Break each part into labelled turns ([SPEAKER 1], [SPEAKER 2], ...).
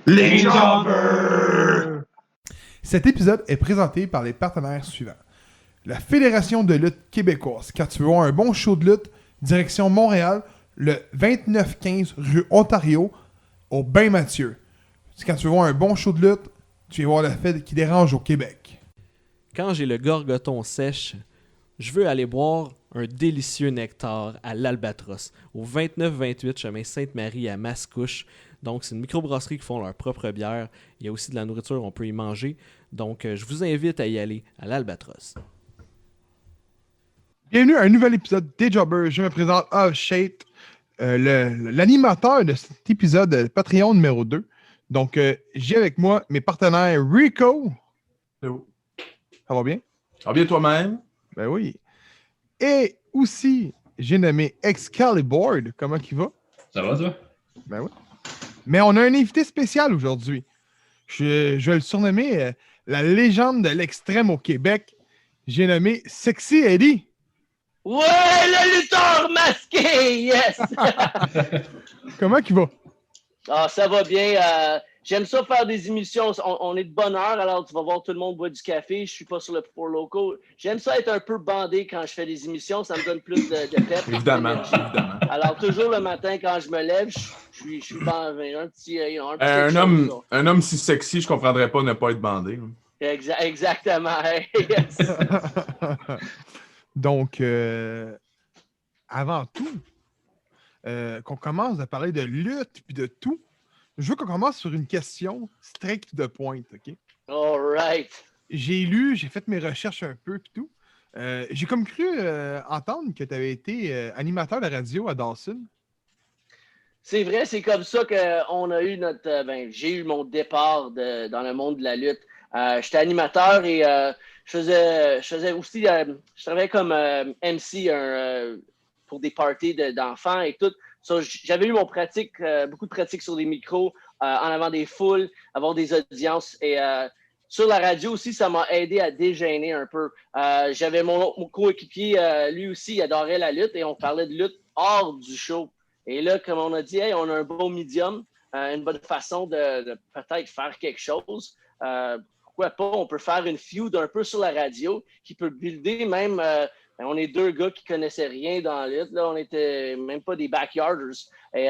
[SPEAKER 1] Les Jobbers!
[SPEAKER 2] Cet épisode est présenté par les partenaires suivants. La Fédération de lutte québécoise. Quand tu veux voir un bon show de lutte, direction Montréal, le 2915 rue Ontario, au Bain Mathieu. Quand tu veux voir un bon show de lutte, tu vas voir la fête qui dérange au Québec.
[SPEAKER 3] Quand j'ai le gorgoton sèche, je veux aller boire un délicieux nectar à l'Albatros, au 29-28 chemin Sainte-Marie à Mascouche. Donc, c'est une microbrasserie qui font leur propre bière. Il y a aussi de la nourriture, on peut y manger. Donc, je vous invite à y aller à l'Albatros.
[SPEAKER 2] Bienvenue à un nouvel épisode des Jobbers. Je me présente Shade, l'animateur de cet épisode Patreon numéro 2. Donc, j'ai avec moi mes partenaires Rico.
[SPEAKER 1] Hello.
[SPEAKER 2] Ça va bien?
[SPEAKER 1] Ça va bien toi-même?
[SPEAKER 2] Ben oui. Et aussi, j'ai nommé Excalibur. Comment il va?
[SPEAKER 4] Ça va, toi?
[SPEAKER 2] Ben oui. Mais on a un invité spécial aujourd'hui. Je vais le surnommer la légende de l'extrême au Québec. J'ai nommé Sexy Eddie.
[SPEAKER 5] Ouais, le lutteur masqué, yes!
[SPEAKER 2] Comment il va?
[SPEAKER 5] Ah, ça va bien. J'aime ça faire des émissions. On est de bonne heure, alors tu vas voir tout le monde boit du café. Je suis pas sur le Four Loco. J'aime ça être un peu bandé quand je fais des émissions. Ça me donne plus de pep.
[SPEAKER 1] Évidemment,
[SPEAKER 5] d'énergie.
[SPEAKER 1] évidemment.
[SPEAKER 5] Alors, toujours le matin, quand je me lève, je suis bandé. Un petit quelque chose,
[SPEAKER 1] Un homme si sexy, je comprendrais pas ne pas être bandé.
[SPEAKER 5] Exactement. Yes.
[SPEAKER 2] Donc, avant tout, qu'on commence à parler de lutte et de tout, je veux qu'on commence sur une question stricte de pointe, OK?
[SPEAKER 5] All right.
[SPEAKER 2] J'ai fait mes recherches un peu et tout. J'ai comme cru entendre que tu avais été animateur de radio à Dawson.
[SPEAKER 5] C'est vrai, c'est comme ça qu'on a eu j'ai eu mon départ dans le monde de la lutte. J'étais animateur et je faisais aussi, je travaillais comme MC pour des parties d'enfants et tout. So, j'avais eu beaucoup de pratique sur les micros, en avant des foules, avoir des audiences et sur la radio aussi, ça m'a aidé à dégainer un peu. J'avais mon coéquipier, lui aussi, il adorait la lutte et on parlait de lutte hors du show. Et là, comme on a dit, hey, on a un beau médium, une bonne façon de peut-être faire quelque chose. Pourquoi pas, on peut faire une feud un peu sur la radio qui peut builder même. On est deux gars qui connaissaient rien dans la lutte. Là, on était même pas des backyarders. Et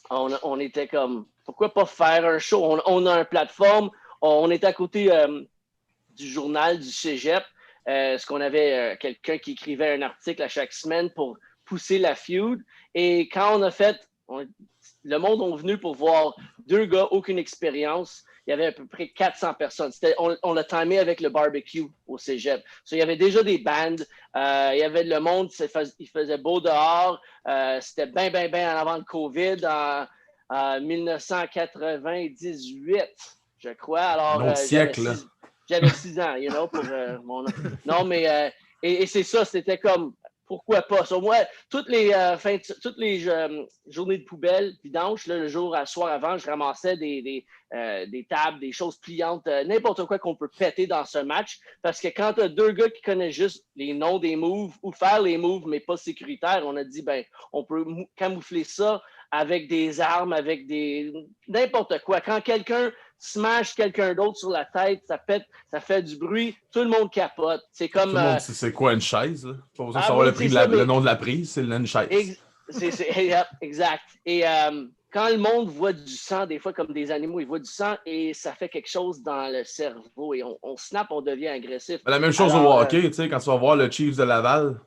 [SPEAKER 5] on était comme, pourquoi pas faire un show? On a une plateforme. On est à côté du journal du Cégep. Ce qu'on avait quelqu'un qui écrivait un article à chaque semaine pour pousser la feud. Et quand on a fait, le monde est venu pour voir deux gars, aucune expérience. Il y avait à peu près 400 personnes. On l'a timé avec le barbecue au Cégep. So, il y avait déjà des bandes. Il y avait le monde, il faisait beau dehors. C'était bien en avant le COVID en 1998, je crois. Alors,
[SPEAKER 1] Un autre siècle,
[SPEAKER 5] j'avais 6 ans, pour mon... Non, mais... et c'est ça, c'était comme... Pourquoi pas? Sur moi, toutes les journées de poubelle, vidange, le soir avant, je ramassais des tables, des choses pliantes, n'importe quoi qu'on peut péter dans ce match. Parce que quand tu as deux gars qui connaissent juste les noms des moves ou faire les moves, mais pas sécuritaires, on a dit, on peut camoufler ça avec des armes, avec n'importe quoi. Quand quelqu'un smash quelqu'un d'autre sur la tête, ça pète, ça fait du bruit, tout le monde capote. C'est comme...
[SPEAKER 1] Tout le monde sait c'est quoi une chaise? Là? Pas besoin de savoir
[SPEAKER 5] oui,
[SPEAKER 1] le nom de la prise, c'est une chaise.
[SPEAKER 5] Exact. Et quand le monde voit du sang, des fois comme des animaux, ils voient du sang et ça fait quelque chose dans le cerveau et on snap, on devient agressif.
[SPEAKER 1] La même chose au hockey, tu sais, quand tu vas voir le Chiefs de Laval,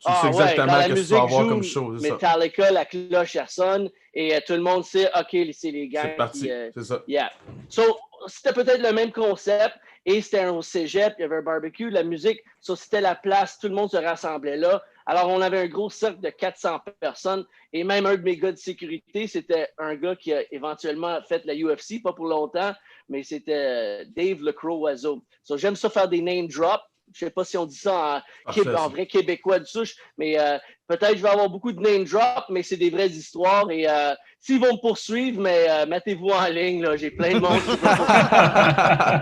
[SPEAKER 1] tu sais exactement ce que tu vas avoir comme show.
[SPEAKER 5] Metallica, la cloche, elle sonne et tout le monde sait, OK, c'est les gars.
[SPEAKER 1] C'est parti, c'est ça.
[SPEAKER 5] Yeah. So, c'était peut-être le même concept et c'était au cégep, il y avait un barbecue, la musique, so, c'était la place, tout le monde se rassemblait là. Alors, on avait un gros cercle de 400 personnes et même un de mes gars de sécurité, c'était un gars qui a éventuellement fait la UFC, pas pour longtemps, mais c'était Dave Le Crow Oiseau. So, j'aime ça faire des name drops. Je ne sais pas si on dit ça en vrai québécois de souche, mais peut-être je vais avoir beaucoup de name drop, mais c'est des vraies histoires. Et s'ils vont me poursuivre, mais mettez-vous en ligne, là, j'ai plein de monde.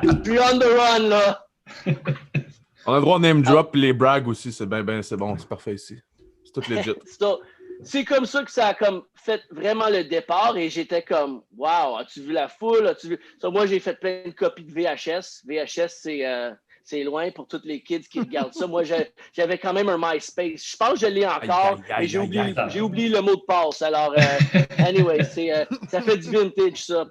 [SPEAKER 5] Je suis on the run, là.
[SPEAKER 1] On a le droit de name drop et les brags aussi, c'est bon, c'est parfait ici. C'est tout legit.
[SPEAKER 5] c'est comme ça que ça a comme fait vraiment le départ et j'étais comme wow, as-tu vu la foule? As-tu vu? So, moi, j'ai fait plein de copies de VHS. VHS, c'est loin pour tous les kids qui regardent ça. Moi, j'avais quand même un MySpace. Je pense que je l'ai encore, mais j'ai oublié le mot de passe. Alors, anyway, ça fait du vintage, ça.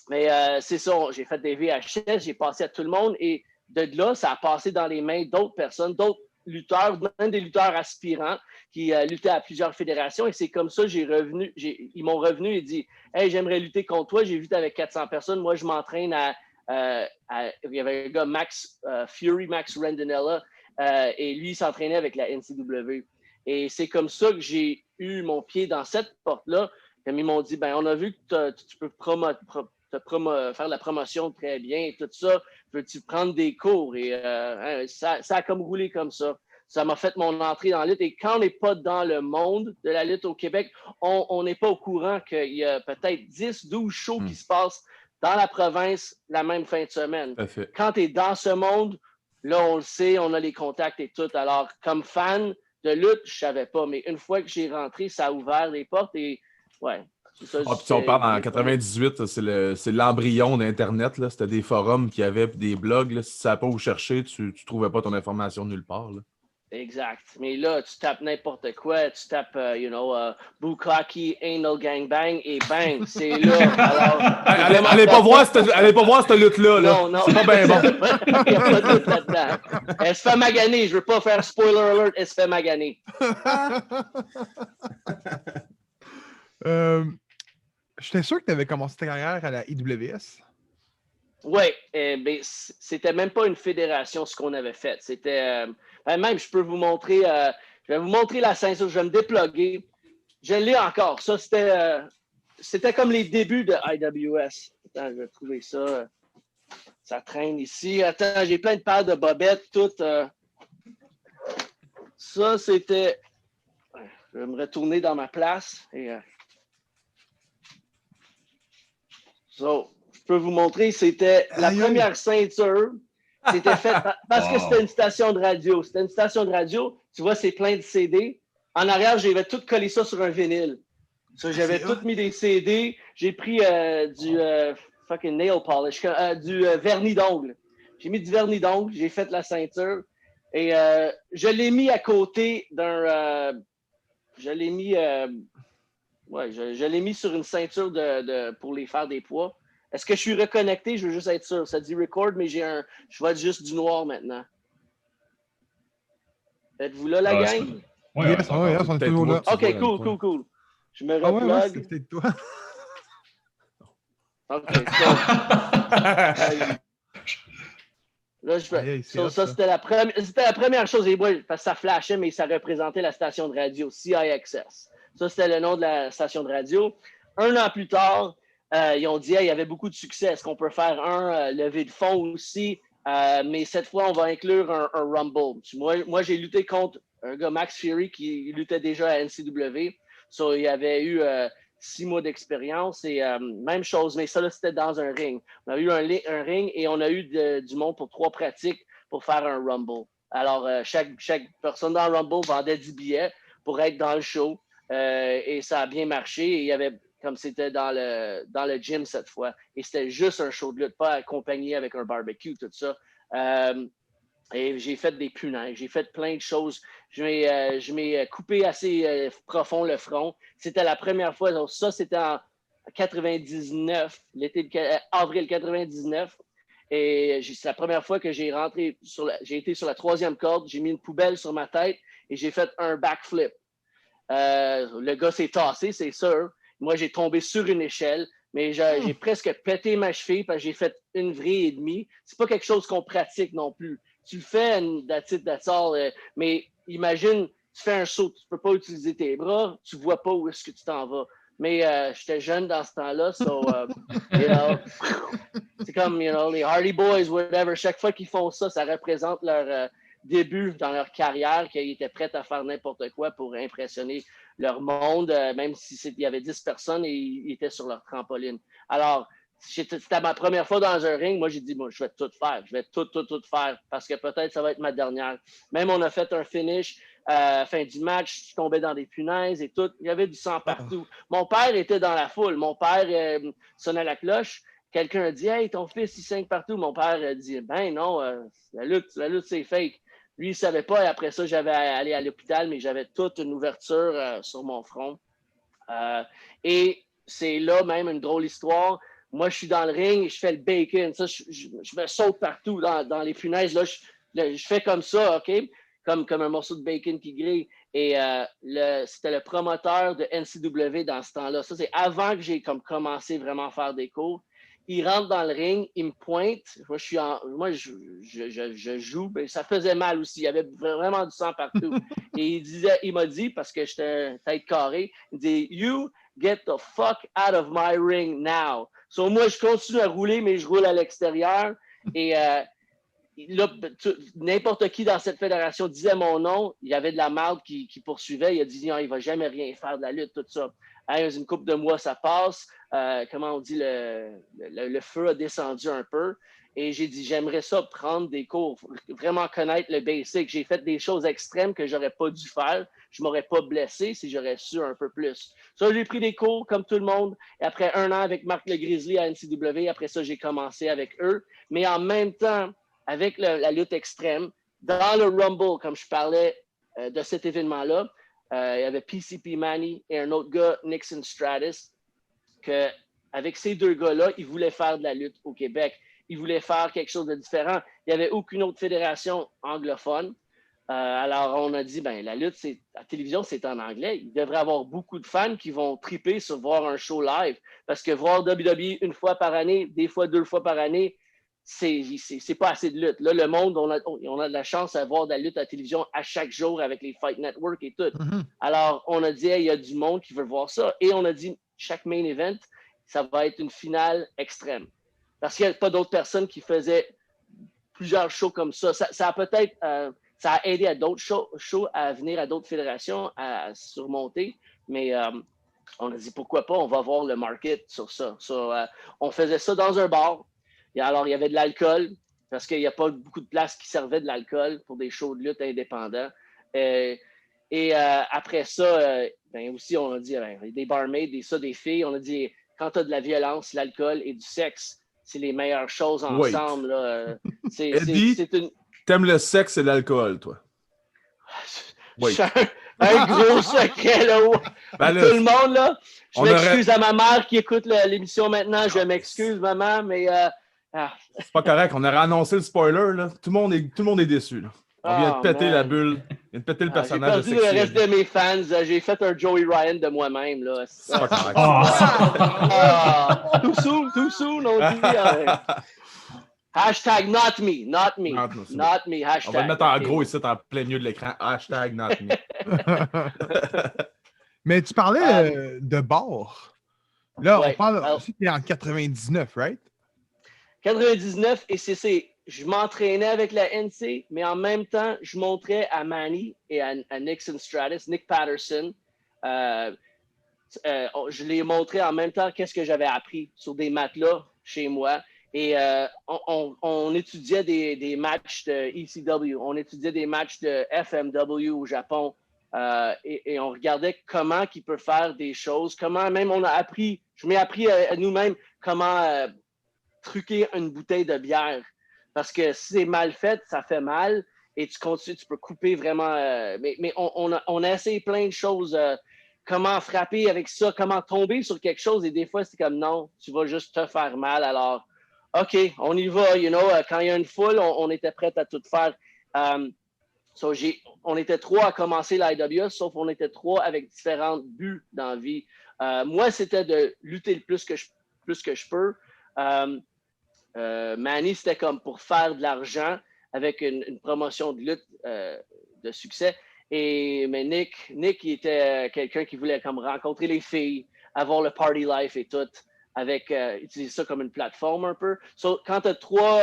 [SPEAKER 5] Mais c'est ça, j'ai fait des VHS, j'ai passé à tout le monde et de là, ça a passé dans les mains d'autres personnes, d'autres lutteurs, même des lutteurs aspirants qui luttaient à plusieurs fédérations. Et c'est comme ça ils m'ont revenu et dit « Hey, j'aimerais lutter contre toi. J'ai vu avec 400 personnes. Moi, je m'entraîne il y avait un gars, Max Randinella, et lui, il s'entraînait avec la NCW. Et c'est comme ça que j'ai eu mon pied dans cette porte-là. Comme ils m'ont dit, ben, on a vu que tu peux faire la promotion très bien et tout ça. Veux-tu prendre des cours? Et ça a comme roulé comme ça. Ça m'a fait mon entrée dans la lutte. Et quand on n'est pas dans le monde de la lutte au Québec, on n'est pas au courant qu'il y a peut-être 10, 12 shows qui se passent dans la province la même fin de semaine. Quand tu es dans ce monde, là, on le sait, on a les contacts et tout. Alors, comme fan de lutte, je ne savais pas. Mais une fois que j'ai rentré, ça a ouvert les portes et ouais.
[SPEAKER 1] Puis on parle en 98, c'est l'embryon d'Internet. Là. C'était des forums qui avaient des blogs. Là. Si tu ne savais pas où chercher, tu ne trouvais pas ton information nulle part. Là.
[SPEAKER 5] Exact. Mais là, tu tapes n'importe quoi. Tu tapes, Bukkake, Anal Gangbang et bang, c'est là. Alors,
[SPEAKER 1] allez pas voir cette lutte-là. Là.
[SPEAKER 5] Non.
[SPEAKER 1] C'est pas bien bon.
[SPEAKER 5] Il n'y a pas de lutte là-dedans. Elle se fait maganer. Je veux pas faire spoiler alert. Elle se fait maganer.
[SPEAKER 2] J'étais sûr que tu avais commencé ta carrière à la IWS.
[SPEAKER 5] Oui, mais c'était même pas une fédération ce qu'on avait fait. C'était même, je peux vous montrer, je vais vous montrer la ceinture, je vais me déploguer. Je l'ai encore. Ça, c'était comme les débuts de IWS. Attends, je vais trouver ça. Ça traîne ici. Attends, j'ai plein de paires de bobettes, toutes. Ça, c'était. Je vais me retourner dans ma place. Et, je peux vous montrer, c'était la première ceinture. C'était fait parce que c'était une station de radio. C'était une station de radio. Tu vois, c'est plein de CD. En arrière, j'avais tout collé ça sur un vinyle. J'avais tout mis des CD. J'ai pris du fucking nail polish, du vernis d'ongle. J'ai mis du vernis d'ongle. J'ai fait la ceinture. Et je l'ai mis à côté d'un... je l'ai mis... je l'ai mis sur une ceinture pour les faire des poids. Est-ce que je suis reconnecté? Je veux juste être sûr. Ça dit record, mais je vois juste du noir maintenant. Êtes-vous là, la gang?
[SPEAKER 2] Oui, on est toujours là.
[SPEAKER 5] OK, cool. Je me replug.
[SPEAKER 2] C'est peut-être toi.
[SPEAKER 5] OK, là, ça, c'était la première chose. Et moi, parce que ça flashait, mais ça représentait la station de radio, CIXS. Ça, c'était le nom de la station de radio. Un an plus tard, ils ont dit, hey, il y avait beaucoup de succès. Est-ce qu'on peut faire un levée de fonds aussi? Mais cette fois, on va inclure un Rumble. Moi, j'ai lutté contre un gars, Max Fury, qui luttait déjà à NCW. Il avait eu 6 mois d'expérience et même chose, mais ça, là, c'était dans un ring. On a eu un ring et on a eu du monde pour 3 pratiques pour faire un Rumble. Alors, chaque personne dans le Rumble vendait 10 billets pour être dans le show. Et ça a bien marché. Et il y avait, comme c'était dans le gym cette fois. Et c'était juste un show de lutte, pas accompagné avec un barbecue, tout ça. Et j'ai fait des punaises, j'ai fait plein de choses. Je m'ai coupé assez profond le front. C'était la première fois. Donc ça, c'était en 99, avril 99. Et c'est la première fois que j'ai été sur la 3e corde. J'ai mis une poubelle sur ma tête et j'ai fait un backflip. Le gars s'est tassé, c'est sûr. Moi, j'ai tombé sur une échelle, mais j'ai presque pété ma cheville parce que j'ai fait une vraie et demie. C'est pas quelque chose qu'on pratique non plus. Tu le fais, that's all, mais imagine, tu fais un saut, tu peux pas utiliser tes bras, tu vois pas où est-ce que tu t'en vas. Mais j'étais jeune dans ce temps-là, c'est comme, les Hardy Boys, whatever, chaque fois qu'ils font ça, ça représente leur début dans leur carrière, qu'ils étaient prêts à faire n'importe quoi pour impressionner leur monde, même s'il y avait 10 personnes et ils étaient sur leur trampoline. Alors, c'était ma première fois dans un ring. Moi, j'ai dit, je vais tout faire. Je vais tout faire parce que peut-être ça va être ma dernière. Même on a fait un finish. Fin du match, je tombais dans des punaises et tout. Il y avait du sang partout. Mon père était dans la foule. Mon père sonnait la cloche. Quelqu'un a dit « Hey, ton fils, il saigne partout. » Mon père a dit « Ben non, la lutte, c'est fake. » Lui, il ne savait pas. Et après ça, j'avais allé à l'hôpital, mais j'avais toute une ouverture sur mon front. Et c'est là même une drôle histoire. Moi, je suis dans le ring, je fais le bacon. Ça, je me saute partout dans les punaises. Là, je fais comme ça, OK? Comme un morceau de bacon qui grille. Et c'était le promoteur de NCW dans ce temps-là. Ça, c'est avant que j'ai commencé vraiment à faire des cours. Il rentre dans le ring, il me pointe. Moi, je joue. Ben, ça faisait mal aussi. Il y avait vraiment du sang partout. Et il m'a dit, parce que j'étais tête carrée, il dit « You get the fuck out of my ring now. » So, moi, je continue à rouler, mais je roule à l'extérieur. Et là, n'importe qui dans cette fédération disait mon nom. Il y avait de la marde qui poursuivait. Il a dit « Non, il ne va jamais rien faire de la lutte, tout ça. » Une couple de mois, ça passe. Comment on dit, le feu a descendu un peu. Et j'ai dit, j'aimerais ça prendre des cours, vraiment connaître le basic. J'ai fait des choses extrêmes que j'aurais pas dû faire. Je m'aurais pas blessé si j'aurais su un peu plus. Ça, j'ai pris des cours comme tout le monde. Et après 1 an avec Marc Le Grizzly à NCW, après ça, j'ai commencé avec eux. Mais en même temps, avec la lutte extrême, dans le Rumble, comme je parlais de cet événement-là, il y avait PCP Manny et un autre gars, Nixon Stratus, qu'avec ces 2 gars-là, ils voulaient faire de la lutte au Québec. Ils voulaient faire quelque chose de différent. Il n'y avait aucune autre fédération anglophone. Alors, on a dit, la lutte, la télévision, c'est en anglais. Il devrait y avoir beaucoup de fans qui vont triper sur voir un show live. Parce que voir WWE 1 fois par année, des fois 2 fois par année, c'est pas assez de lutte. Là, le monde, on a de la chance à voir de la lutte à la télévision à chaque jour avec les Fight Network et tout. Mm-hmm. Alors, on a dit, il y a du monde qui veut voir ça. Et on a dit, chaque main event, ça va être une finale extrême. Parce qu'il n'y a pas d'autres personnes qui faisaient plusieurs shows comme ça. Ça a peut-être ça a aidé à d'autres shows à venir à d'autres fédérations à surmonter. Mais on a dit, pourquoi pas, on va voir le market sur ça. On faisait ça dans un bar. Alors, il y avait de l'alcool, parce qu'il n'y a pas beaucoup de places qui servaient de l'alcool pour des shows de lutte indépendants. Après ça, aussi, on a dit, des barmaids, des filles, on a dit, quand tu as de la violence, l'alcool et du sexe, c'est les meilleures choses ensemble. Là.
[SPEAKER 1] Eddie, t'aimes le sexe et l'alcool, toi?
[SPEAKER 5] Un gros secret, là. Tout le monde, là. Je m'excuse à ma mère qui écoute l'émission maintenant. Je m'excuse, maman, mais...
[SPEAKER 1] C'est pas correct. On aurait annoncé le spoiler, là. Tout le monde est déçu, là. On vient de péter la bulle. On vient de péter le personnage.
[SPEAKER 5] J'ai perdu le reste de mes fans. J'ai fait un Joey Ryan de moi-même, là.
[SPEAKER 1] C'est pas correct.
[SPEAKER 5] Too soon, on dit. Hashtag not me. Not me. Hashtag.
[SPEAKER 1] On va le mettre en gros ici, en plein milieu de l'écran. Hashtag not me.
[SPEAKER 2] Mais tu parlais de bar. Là, on parle aussi que tu es en 99, right?
[SPEAKER 5] 99, et je m'entraînais avec la NC, mais en même temps, je montrais à Manny et à Nixon Stratus, Nick Patterson, je les montrais en même temps qu'est-ce que j'avais appris sur des matelas chez moi. Et on étudiait des matchs de ECW, on étudiait des matchs de FMW au Japon, et on regardait comment ils peuvent faire des choses, comment même je m'ai appris à nous-mêmes comment truquer une bouteille de bière. Parce que si c'est mal fait, ça fait mal et tu peux couper vraiment. Mais on a essayé plein de choses. Comment frapper avec ça, comment tomber sur quelque chose. Et des fois, c'est comme non, tu vas juste te faire mal. Alors, OK, on y va. Quand il y a une foule, on était prêts à tout faire. On était 3 à commencer l'IWS, sauf on était 3 avec différents buts dans la vie. Moi, c'était de lutter le plus que je peux. Manny, c'était comme pour faire de l'argent avec une promotion de lutte de succès. Mais Nick, il était quelqu'un qui voulait comme rencontrer les filles, avoir le party life et tout, utiliser ça comme une plateforme un peu. Quand tu as 3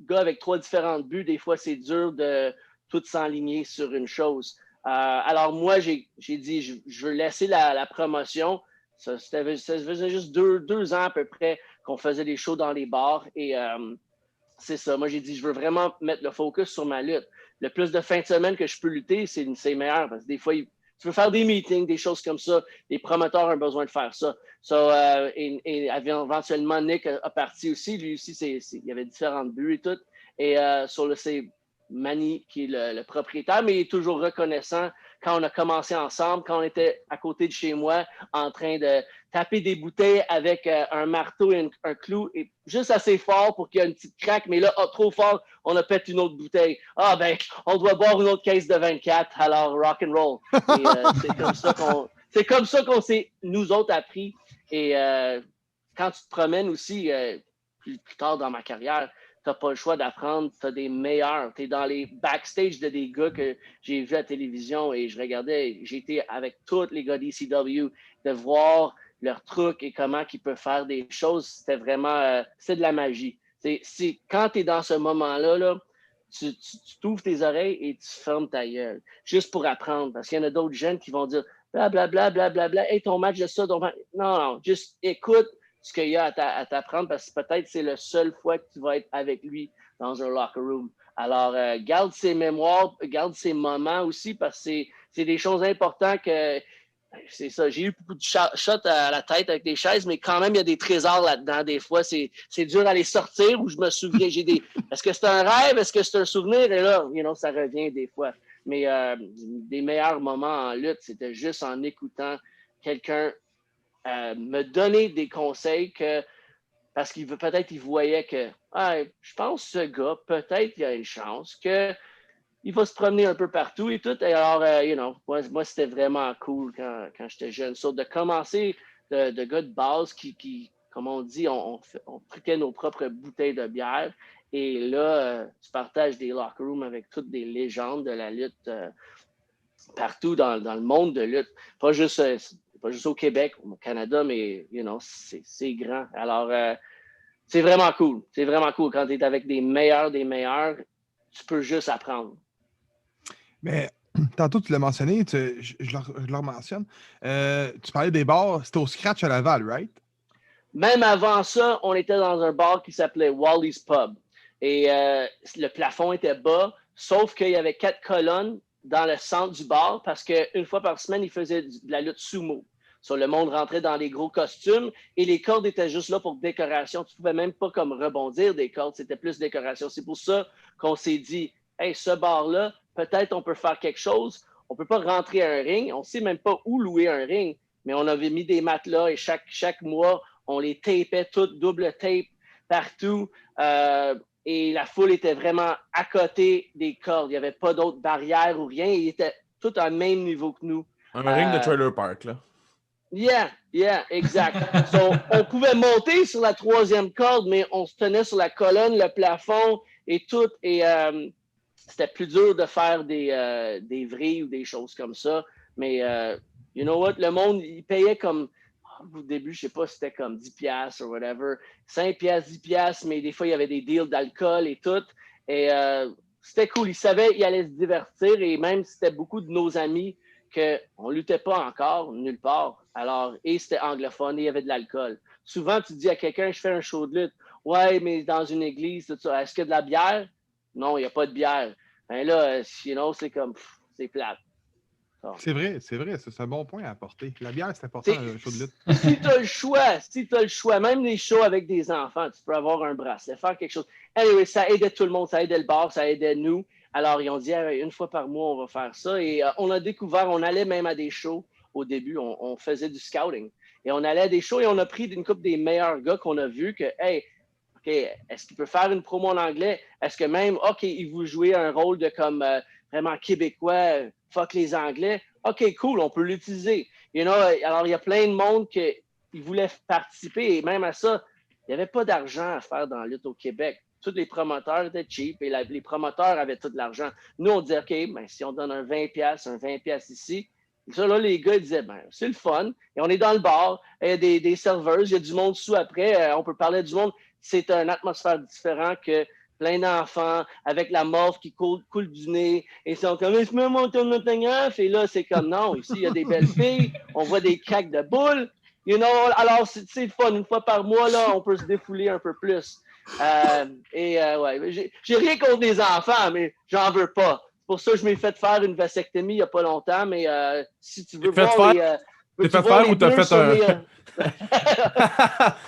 [SPEAKER 5] gars avec 3 différents buts, des fois, c'est dur de tout s'enligner sur une chose. Alors moi, j'ai dit, je veux laisser la promotion. Ça faisait juste 2 ans à peu près qu'on faisait des shows dans les bars et c'est ça. Moi, j'ai dit, je veux vraiment mettre le focus sur ma lutte. le plus de fin de semaine que je peux lutter, c'est meilleur. Parce que des fois, tu veux faire des meetings, des choses comme ça. Les promoteurs ont besoin de faire ça. Et éventuellement, Nick a parti aussi. Lui aussi, il y avait différents buts et tout. Et c'est Manny qui est le propriétaire, mais il est toujours reconnaissant quand on a commencé ensemble, quand on était à côté de chez moi en train de taper des bouteilles avec un marteau et un clou, et juste assez fort pour qu'il y ait une petite craque, mais là, trop fort, on a pété une autre bouteille. Ah ben, on doit boire une autre caisse de 24, alors rock and roll. Et c'est comme ça qu'on s'est, nous autres, appris. Et quand tu te promènes aussi, plus tard dans ma carrière, tu n'as pas le choix d'apprendre, tu as des meilleurs. Tu es dans les backstage de des gars que j'ai vus à la télévision et je regardais, j'étais avec tous les gars d'ECW, de voir leurs trucs et comment ils peuvent faire des choses, c'était vraiment, c'est de la magie. Quand tu es dans ce moment-là, là, tu t'ouvres tes oreilles et tu fermes ta gueule, juste pour apprendre, parce qu'il y en a d'autres jeunes qui vont dire blablabla, blablabla, hey, ton match de ça, non, juste écoute ce qu'il y a à t'apprendre parce que peut-être c'est la seule fois que tu vas être avec lui dans un locker room. Alors, garde ses mémoires, garde ses moments aussi parce que c'est des choses importantes que c'est ça. J'ai eu beaucoup de shots à la tête avec des chaises, mais quand même, il y a des trésors là-dedans. Des fois, c'est dur à les sortir où je me souviens. Est-ce que c'est un rêve? Est-ce que c'est un souvenir? Et là, ça revient des fois. Mais des meilleurs moments en lutte, c'était juste en écoutant quelqu'un me donner des conseils parce qu'il peut-être il voyait que je pense que ce gars, peut-être il y a une chance qu'il va se promener un peu partout et tout. Et alors, moi c'était vraiment cool quand j'étais jeune. De commencer de gars de base qui comme on dit, on truquait nos propres bouteilles de bière. Et là, tu partages des locker rooms avec toutes des légendes de la lutte partout dans le monde de lutte. Pas juste au Québec, au Canada, mais c'est grand. Alors, c'est vraiment cool. C'est vraiment cool. Quand tu es avec des meilleurs, tu peux juste apprendre.
[SPEAKER 2] Mais tantôt, tu l'as mentionné, je le mentionne. Tu parlais des bars, c'était au Scratch à Laval, right?
[SPEAKER 5] Même avant ça, on était dans un bar qui s'appelait Wally's Pub. Et le plafond était bas, sauf qu'il y avait 4 colonnes dans le centre du bar parce qu'une fois par semaine, ils faisaient de la lutte sumo. Le monde rentrait dans les gros costumes et les cordes étaient juste là pour décoration. Tu ne pouvais même pas comme rebondir des cordes, c'était plus décoration. C'est pour ça qu'on s'est dit, hey, ce bar-là, peut-être on peut faire quelque chose. On ne peut pas rentrer à un ring. On ne sait même pas où louer un ring, mais on avait mis des matelas et chaque mois, on les tapait toutes, double tape partout. Et la foule était vraiment à côté des cordes. Il n'y avait pas d'autres barrières ou rien. Ils étaient tous à même niveau que nous.
[SPEAKER 1] Un ring de trailer park, là.
[SPEAKER 5] Yeah, exact. On pouvait monter sur la 3e corde, mais on se tenait sur la colonne, le plafond et tout. Et c'était plus dur de faire des vrilles ou des choses comme ça. Mais, you know what? Le monde, il payait comme... Au début, je sais pas, c'était comme 10$ ou whatever. 5$, 10$, mais des fois, il y avait des deals d'alcool et tout. Et c'était cool. Ils savaient qu'ils allaient se divertir. Et même, c'était beaucoup de nos amis qu'on ne luttait pas encore, nulle part. Alors, et c'était anglophone et il y avait de l'alcool. Souvent, tu dis à quelqu'un, je fais un show de lutte. Ouais, mais dans une église, tout ça. Est-ce qu'il y a de la bière? Non, il n'y a pas de bière. Ben là, c'est comme, c'est plate.
[SPEAKER 2] C'est vrai, c'est un bon point à apporter. La bière, c'est important dans un show de lutte.
[SPEAKER 5] Si tu as le choix, même les shows avec des enfants, tu peux avoir un bracelet, faire quelque chose. Anyway, ça aidait tout le monde, ça aidait le bar, ça aidait nous. Alors, ils ont dit, une fois par mois, on va faire ça. Et on a découvert, on allait même à des shows au début, on faisait du scouting. Et on allait à des shows et on a pris une couple des meilleurs gars qu'on a vus que, hey, OK, est-ce qu'il peut faire une promo en anglais? Est-ce que même, OK, il veut jouer un rôle de comme vraiment québécois, fuck les Anglais? OK, cool, on peut l'utiliser. Alors, il y a plein de monde qui voulait participer et même à ça, il n'y avait pas d'argent à faire dans la lutte au Québec. Tous les promoteurs étaient cheap et les promoteurs avaient tout l'argent. Nous, on disait, OK, si on donne un 20$ ici, ça, là, les gars ils disaient, c'est le fun. Et on est dans le bar, il y a des serveuses, il y a du monde sous après, on peut parler du monde. C'est une atmosphère différente que plein d'enfants avec la morve qui coule du nez. Et ils sont comme, je me monte un autographe. Et là, c'est comme, non, ici, il y a des belles filles, on voit des craques de boules. Alors, c'est le fun. Une fois par mois, là, on peut se défouler un peu plus. Ouais, j'ai rien contre les enfants, mais j'en veux pas. pour ça que je m'ai fait faire une vasectomie il n'y a pas longtemps, mais si tu veux
[SPEAKER 1] T'es fait
[SPEAKER 5] voir
[SPEAKER 1] faire?
[SPEAKER 5] les...
[SPEAKER 1] T'es fait faire ou t'as fait un...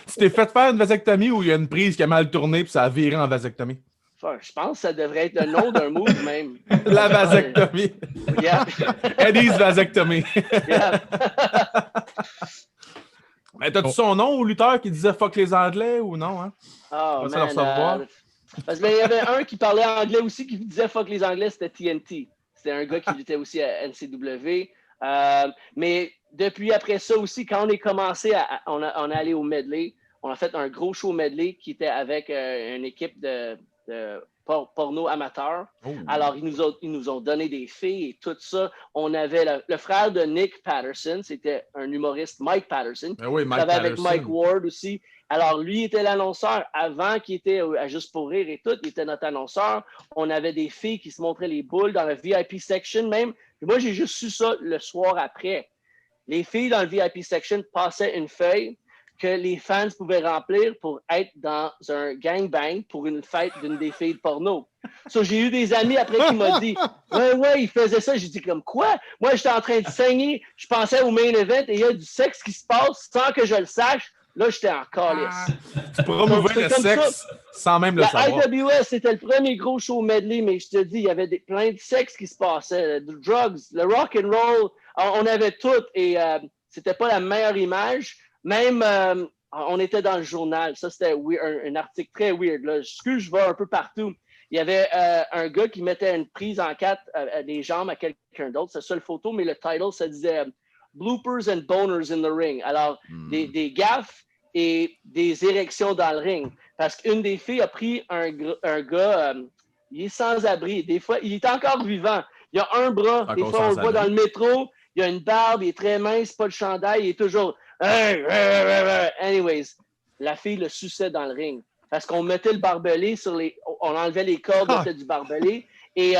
[SPEAKER 1] Tu t'es fait faire une vasectomie ou il y a une prise qui a mal tourné puis ça a viré en vasectomie?
[SPEAKER 5] Je pense que ça devrait être le nom d'un move même.
[SPEAKER 1] La vasectomie.
[SPEAKER 5] Yeah.
[SPEAKER 1] Eddie's vasectomie.
[SPEAKER 5] Yeah.
[SPEAKER 1] Mais t'as-tu son nom au lutteur qui disait fuck les Anglais ou non? Hein?
[SPEAKER 5] Oh
[SPEAKER 1] Pas ça leur savoir.
[SPEAKER 5] Parce qu'il y avait un qui parlait anglais aussi qui disait fuck les Anglais, c'était TNT. C'était un gars qui luttait aussi à NCW. Mais depuis après ça aussi, quand on est commencé, on est allé au medley. On a fait un gros show medley qui était avec une équipe de porno amateur.
[SPEAKER 1] Oh.
[SPEAKER 5] Alors, ils nous ont donné des filles et tout ça. On avait le frère de Nick Patterson, c'était un humoriste, Mike Patterson.
[SPEAKER 1] Ben oui,
[SPEAKER 5] Il
[SPEAKER 1] Mike
[SPEAKER 5] travaillait avec
[SPEAKER 1] Patterson.
[SPEAKER 5] Mike Ward aussi. Alors, lui était l'annonceur avant qu'il était à Juste pour rire et tout. Il était notre annonceur. On avait des filles qui se montraient les boules dans la VIP section même. Puis moi, j'ai juste su ça le soir après. Les filles dans le VIP section passaient une feuille que les fans pouvaient remplir pour être dans un gangbang pour une fête d'une des filles de porno. So, j'ai eu des amis après qui m'ont dit « Ouais, il faisait ça. » J'ai dit comme « Quoi? » Moi, j'étais en train de saigner. Je pensais au main event et il y a du sexe qui se passe sans que je le sache. Là, j'étais en calice.
[SPEAKER 1] Tu promouvoir le sexe sans même le savoir.
[SPEAKER 5] La IWS, c'était le premier gros show medley, mais je te dis, il y avait plein de sexe qui se passait. Le drugs, le rock and roll, on avait tout et c'était pas la meilleure image. Même, on était dans le journal. Ça, c'était un article très weird. Là. Je vais un peu partout. Il y avait un gars qui mettait une prise en quatre des jambes à quelqu'un d'autre. C'est ça le photo, mais le title, ça disait Bloopers and boners in the ring. Alors, des gaffes et des érections dans le ring. Parce qu'une des filles a pris un gars, il est sans abri. Des fois, il est encore vivant. Il a un bras. Des fois, on le voit dans le métro. Il a une barbe, il est très mince, pas de chandail. Il est toujours... Anyways, la fille le suçait dans le ring. Parce qu'on mettait le barbelé sur les... On enlevait les cordes du barbelé. Et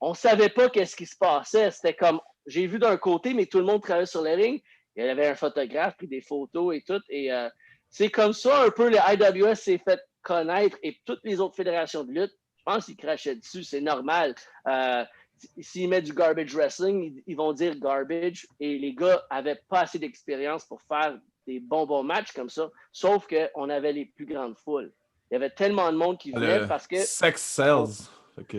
[SPEAKER 5] on savait pas qu'est-ce qui se passait. C'était comme... J'ai vu d'un côté, mais tout le monde travaillait sur le ring. Il y avait un photographe, pris des photos et tout. Et c'est comme ça un peu le IWS s'est fait connaître et toutes les autres fédérations de lutte, je pense qu'ils crachaient dessus. C'est normal. S'ils mettent du garbage wrestling, ils vont dire garbage. Et les gars n'avaient pas assez d'expérience pour faire des bons matchs comme ça. Sauf qu'on avait les plus grandes foules. Il y avait tellement de monde qui venait parce que...
[SPEAKER 1] Sex sells.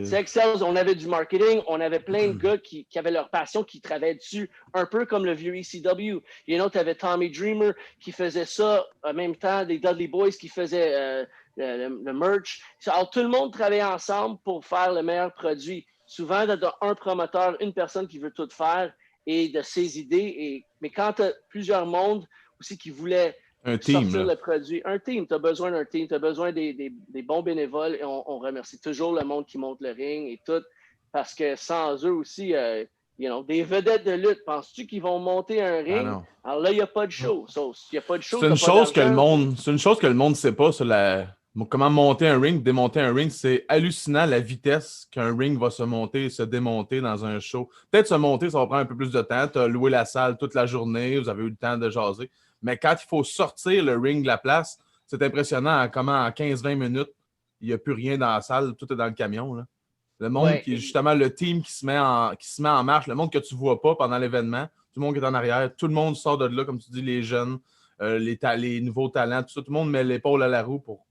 [SPEAKER 5] Sex Sales, on avait du marketing, on avait plein de gars qui avaient leur passion, qui travaillaient dessus, un peu comme le vieux ECW. Il y en a, tu avais Tommy Dreamer qui faisait ça en même temps, les Dudley Boys qui faisaient le merch. Alors, tout le monde travaillait ensemble pour faire le meilleur produit. Souvent, tu as un promoteur, une personne qui veut tout faire et de ses idées. Mais quand tu as plusieurs mondes aussi qui voulaient sortir le produit. Un team, tu as besoin d'un team, tu as besoin des bons bénévoles et on remercie toujours le monde qui monte le ring et tout, parce que sans eux aussi, des vedettes de lutte, penses-tu qu'ils vont monter un ring? Alors là, il n'y a pas de show. Il y a pas de show.
[SPEAKER 1] C'est une chose que le monde ne sait pas sur comment monter un ring, démonter un ring. C'est hallucinant la vitesse qu'un ring va se monter et se démonter dans un show. Peut-être se monter, ça va prendre un peu plus de temps. Tu as loué la salle toute la journée, vous avez eu le temps de jaser. Mais quand il faut sortir le ring de la place, c'est impressionnant comment en 15-20 minutes, il n'y a plus rien dans la salle, tout est dans le camion. Là. Le monde qui est justement le team qui se met en marche, le monde que tu ne vois pas pendant l'événement, tout le monde qui est en arrière, tout le monde sort de là, comme tu dis, les jeunes, les nouveaux talents, tout ça, tout le monde met l'épaule à la roue pour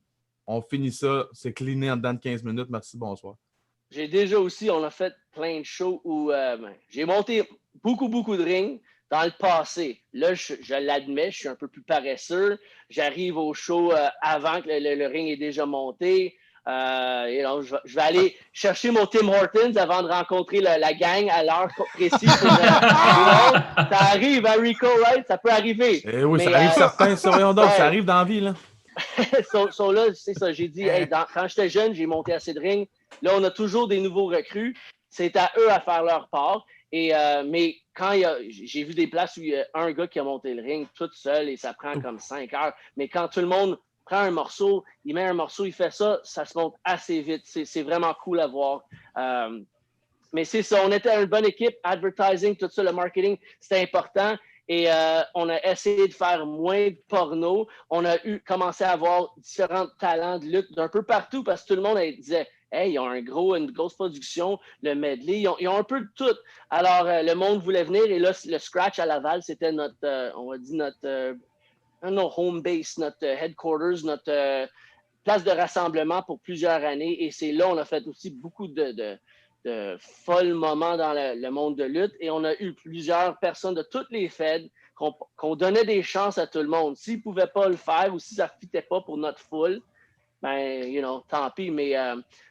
[SPEAKER 1] on finit ça, c'est cleané en dedans de 15 minutes, merci, bonsoir.
[SPEAKER 5] J'ai déjà aussi, on a fait plein de shows où j'ai monté beaucoup de rings. Dans le passé, là, je l'admets, je suis un peu plus paresseux. J'arrive au show avant que le ring est déjà monté. Et donc, je vais aller chercher mon Tim Hortons avant de rencontrer la gang à l'heure précise. Ça arrive à Rico, right? Ça peut arriver.
[SPEAKER 1] Eh oui, ça arrive certains, ça arrive dans la vie. Là.
[SPEAKER 5] Là, c'est ça. J'ai dit, quand j'étais jeune, j'ai monté assez de rings. Là, on a toujours des nouveaux recrues. C'est à eux à faire leur part. Mais quand j'ai vu des places où il y a un gars qui a monté le ring tout seul et ça prend comme 5 heures. Mais quand tout le monde prend un morceau, il met un morceau, il fait ça, ça se monte assez vite. C'est vraiment cool à voir. Mais c'est ça, on était une bonne équipe, advertising, tout ça, le marketing, c'était important. Et on a essayé de faire moins de porno. On a commencé à avoir différents talents de lutte d'un peu partout parce que tout le monde disait Hey, ils ont une grosse production, le medley, ils ont un peu de tout. Alors, le monde voulait venir et là, le Scratch à Laval, c'était notre, on va dire notre home base, notre headquarters, notre place de rassemblement pour plusieurs années. Et c'est là on a fait aussi beaucoup de folles moments dans le monde de lutte. Et on a eu plusieurs personnes de toutes les feds qu'on donnait des chances à tout le monde. S'ils ne pouvaient pas le faire ou si ça ne fitait pas pour notre foule, ben, tant pis. Mais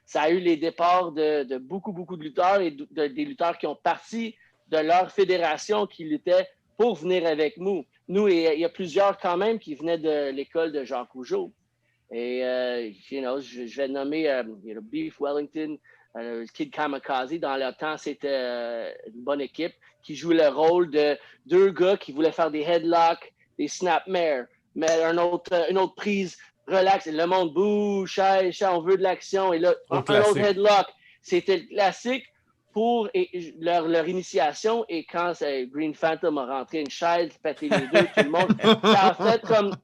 [SPEAKER 5] ça a eu les départs de beaucoup, beaucoup de lutteurs et des lutteurs qui ont parti de leur fédération qui luttaient pour venir avec nous. Nous, il y a plusieurs quand même qui venaient de l'école de Jacques Rougeau. Et, je vais nommer Beef Wellington, Kid Kamikaze. Dans le temps, c'était une bonne équipe qui joue le rôle de deux gars qui voulaient faire des headlocks, des snapmares, mais une autre prise, relax. Et le monde bouge, on veut de l'action. Et là, un autre headlock. C'était le classique pour leur initiation. Et quand Green Phantom a rentré une chaise, pété les deux, tout le monde, ça a fait comme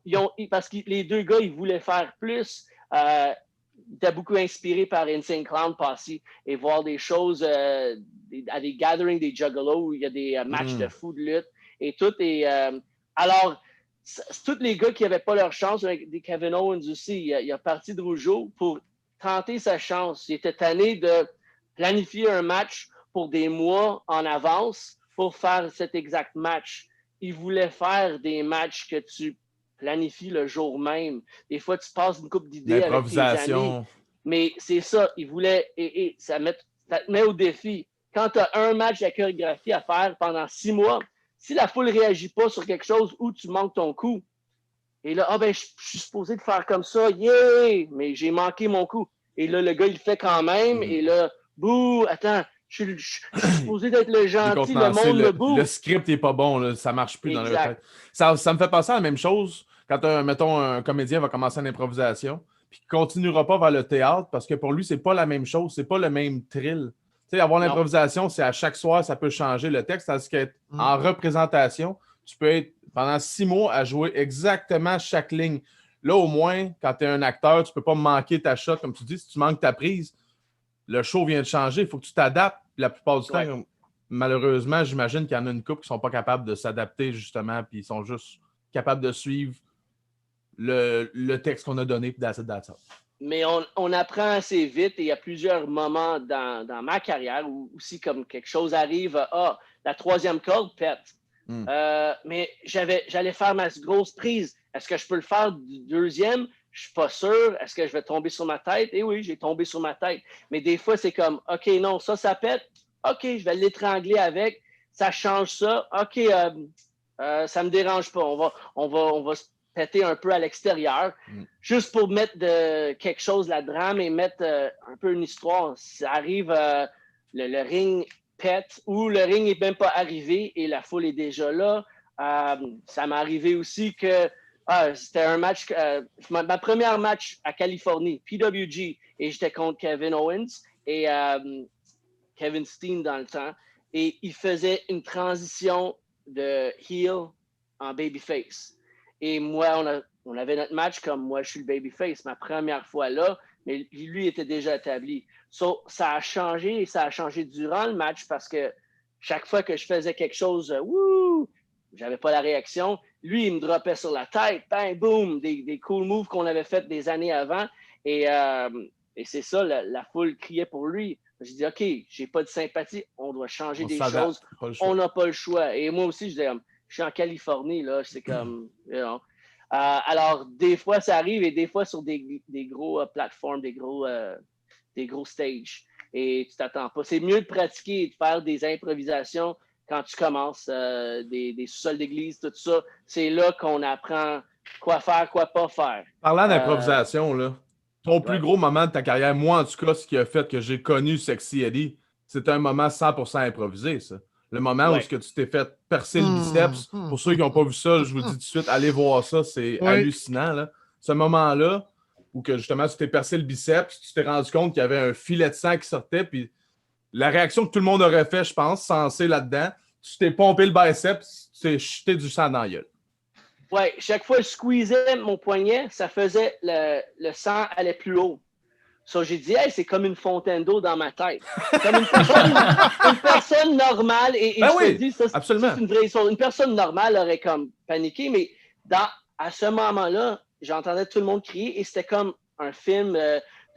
[SPEAKER 5] parce que les deux gars, ils voulaient faire plus. Ils étaient beaucoup inspirés par Insane Clown Posse et voir des choses à des gatherings, des juggalos où il y a des matchs de fou de lutte et tout. Et alors, tous les gars qui n'avaient pas leur chance, avec des Kevin Owens aussi, il a parti de Rougeau pour tenter sa chance. Il était tanné de planifier un match pour des mois en avance pour faire cet exact match. Il voulait faire des matchs que tu planifies le jour même. Des fois, tu passes une couple d'idées avec tes amis. Mais c'est ça, il voulait, et ça te met au défi. Quand tu as un match de chorégraphie à faire pendant 6 mois, si la foule ne réagit pas sur quelque chose où tu manques ton coup, et là, je suis supposé de faire comme ça, yeah! Mais j'ai manqué mon coup. Et là, le gars, il le fait quand même, et là, bouh, attends, je suis supposé d'être le gentil, le monde me boue.
[SPEAKER 1] Le script n'est pas bon, là, ça ne marche plus dans leur tête. Ça me fait penser à la même chose quand, mettons, un comédien va commencer une improvisation, puis qu'il ne continuera pas vers le théâtre, parce que pour lui, c'est pas la même chose, c'est pas le même thrill. Tu sais, avoir l'improvisation, c'est à chaque soir, ça peut changer le texte, parce qu'en représentation, tu peux être pendant 6 mois à jouer exactement chaque ligne. Là, au moins, quand tu es un acteur, tu ne peux pas manquer ta shot, comme tu dis, si tu manques ta prise, le show vient de changer, il faut que tu t'adaptes. La plupart du temps, malheureusement, j'imagine qu'il y en a une couple qui ne sont pas capables de s'adapter, justement, puis ils sont juste capables de suivre le texte qu'on a donné, puis that's it.
[SPEAKER 5] Mais on apprend assez vite et il y a plusieurs moments dans ma carrière où aussi comme quelque chose arrive, la troisième corde pète. Mais j'allais faire ma grosse prise. Est-ce que je peux le faire du deuxième? Je suis pas sûr. Est-ce que je vais tomber sur ma tête? Et oui, j'ai tombé sur ma tête. Mais des fois, c'est comme, OK, non, ça pète. OK, je vais l'étrangler avec. Ça change ça. OK, ça me dérange pas. On va se péter un peu à l'extérieur, juste pour mettre quelque chose là-dedans et mettre un peu une histoire. Ça arrive, le ring pète ou le ring n'est même pas arrivé et la foule est déjà là. Ça m'est arrivé aussi que c'était un match, ma première match à Californie, PWG, et j'étais contre Kevin Owens et Kevin Steen dans le temps, et il faisait une transition de heel en babyface. Et moi, on avait notre match comme moi, je suis le babyface, ma première fois là, mais lui était déjà établi. So, ça a changé et ça a changé durant le match parce que chaque fois que je faisais quelque chose, j'avais pas la réaction. Lui, il me droppait sur la tête, bang, boom, des cool moves qu'on avait fait des années avant. Et c'est ça, la foule criait pour lui. J'ai dit, OK, j'ai pas de sympathie, on doit changer des choses. On n'a pas le choix. Et moi aussi, je suis en Californie, là, c'est comme, alors, des fois, ça arrive, et des fois sur des gros plateformes, des gros stages. Et tu t'attends pas. C'est mieux de pratiquer et de faire des improvisations quand tu commences, des sous-sols d'église, tout ça. C'est là qu'on apprend quoi faire, quoi pas faire.
[SPEAKER 1] Parlant d'improvisation, là, ton plus gros moment de ta carrière, moi en tout cas, ce qui a fait que j'ai connu Sexy Eddie, c'était un moment 100% improvisé, ça. Le moment où tu t'es fait percer le biceps. Pour ceux qui n'ont pas vu ça, je vous dis tout de suite, allez voir ça, c'est hallucinant. Là. Ce moment-là, où que justement tu t'es percé le biceps, tu t'es rendu compte qu'il y avait un filet de sang qui sortait, puis la réaction que tout le monde aurait fait, je pense, sensée là-dedans, tu t'es pompé le biceps, tu t'es jeté du sang dans la gueule.
[SPEAKER 5] Ouais, chaque fois que je squeezais mon poignet, ça faisait le sang allait plus haut. So, j'ai dit, hey, c'est comme une fontaine d'eau dans ma tête. Comme une personne normale, et
[SPEAKER 1] Ben
[SPEAKER 5] je
[SPEAKER 1] oui,
[SPEAKER 5] te dis, ça,
[SPEAKER 1] absolument.
[SPEAKER 5] c'est une vraie histoire. Une personne normale aurait comme paniqué, mais à ce moment-là, j'entendais tout le monde crier et c'était comme un film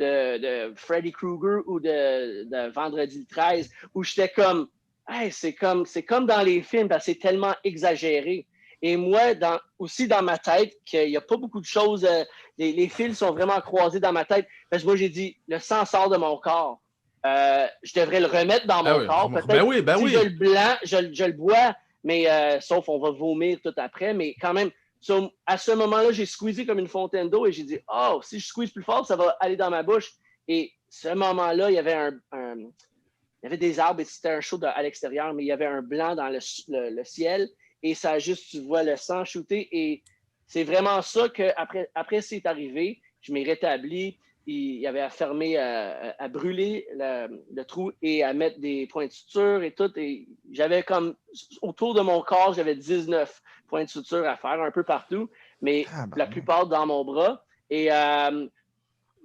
[SPEAKER 5] de Freddy Krueger ou de Vendredi le 13 où j'étais comme, hey, c'est comme dans les films parce que c'est tellement exagéré. Et moi, aussi dans ma tête, qu'il n'y a pas beaucoup de choses, les fils sont vraiment croisés dans ma tête. Parce que moi, j'ai dit, le sang sort de mon corps. Je devrais le remettre dans mon corps. Peut-être si je le blanc, je le bois, mais sauf on va vomir tout après. Mais quand même, à ce moment-là, j'ai squeezé comme une fontaine d'eau et j'ai dit, oh, si je squeeze plus fort, ça va aller dans ma bouche. Et ce moment-là, il y avait il y avait des arbres et c'était un show à l'extérieur, mais il y avait un blanc dans le ciel et ça juste, tu vois le sang shooter. Et c'est vraiment ça que après c'est arrivé, je m'ai rétabli. Il y avait à fermer, à brûler le trou et à mettre des points de suture et tout. Et j'avais comme, autour de mon corps, j'avais 19 points de suture à faire un peu partout, mais la plupart dans mon bras. Et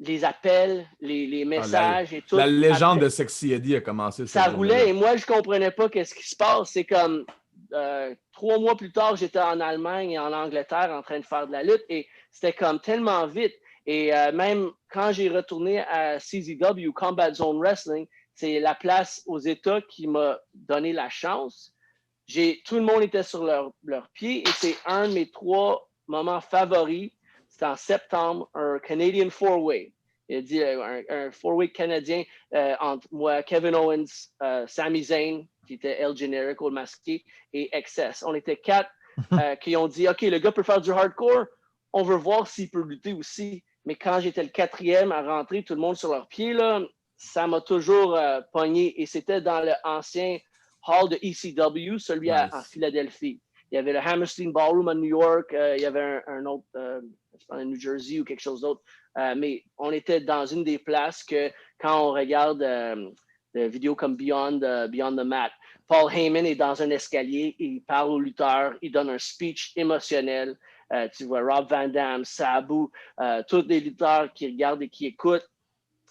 [SPEAKER 5] les appels, les messages et tout.
[SPEAKER 1] La légende de Sexy Eddie a commencé.
[SPEAKER 5] Ça roulait et moi, je comprenais pas qu'est-ce qui se passe. C'est comme 3 mois plus tard, j'étais en Allemagne et en Angleterre en train de faire de la lutte et c'était comme tellement vite. Et même quand j'ai retourné à CZW, Combat Zone Wrestling, c'est la place aux États qui m'a donné la chance. Tout le monde était sur leur pied et c'est un de mes 3 moments favoris. C'était en septembre, un Canadian Four-Way. Il a dit un four-way canadien entre moi, Kevin Owens, Sami Zayn, qui était El Generico, le masqué, et XS. On était 4 qui ont dit, OK, le gars peut faire du hardcore, on veut voir s'il peut lutter aussi. Mais quand j'étais le 4e à rentrer, tout le monde sur leurs pieds, là, ça m'a toujours pogné. Et c'était dans l'ancien hall de ECW, celui en Philadelphie. Il y avait le Hammerstein Ballroom à New York, il y avait un autre, je pense, à New Jersey ou quelque chose d'autre. Mais on était dans une des places que quand on regarde des vidéos comme Beyond the Mat, Paul Heyman est dans un escalier, il parle aux lutteurs, il donne un speech émotionnel. Tu vois Rob Van Dam, Sabu, tous les lutteurs qui regardent et qui écoutent.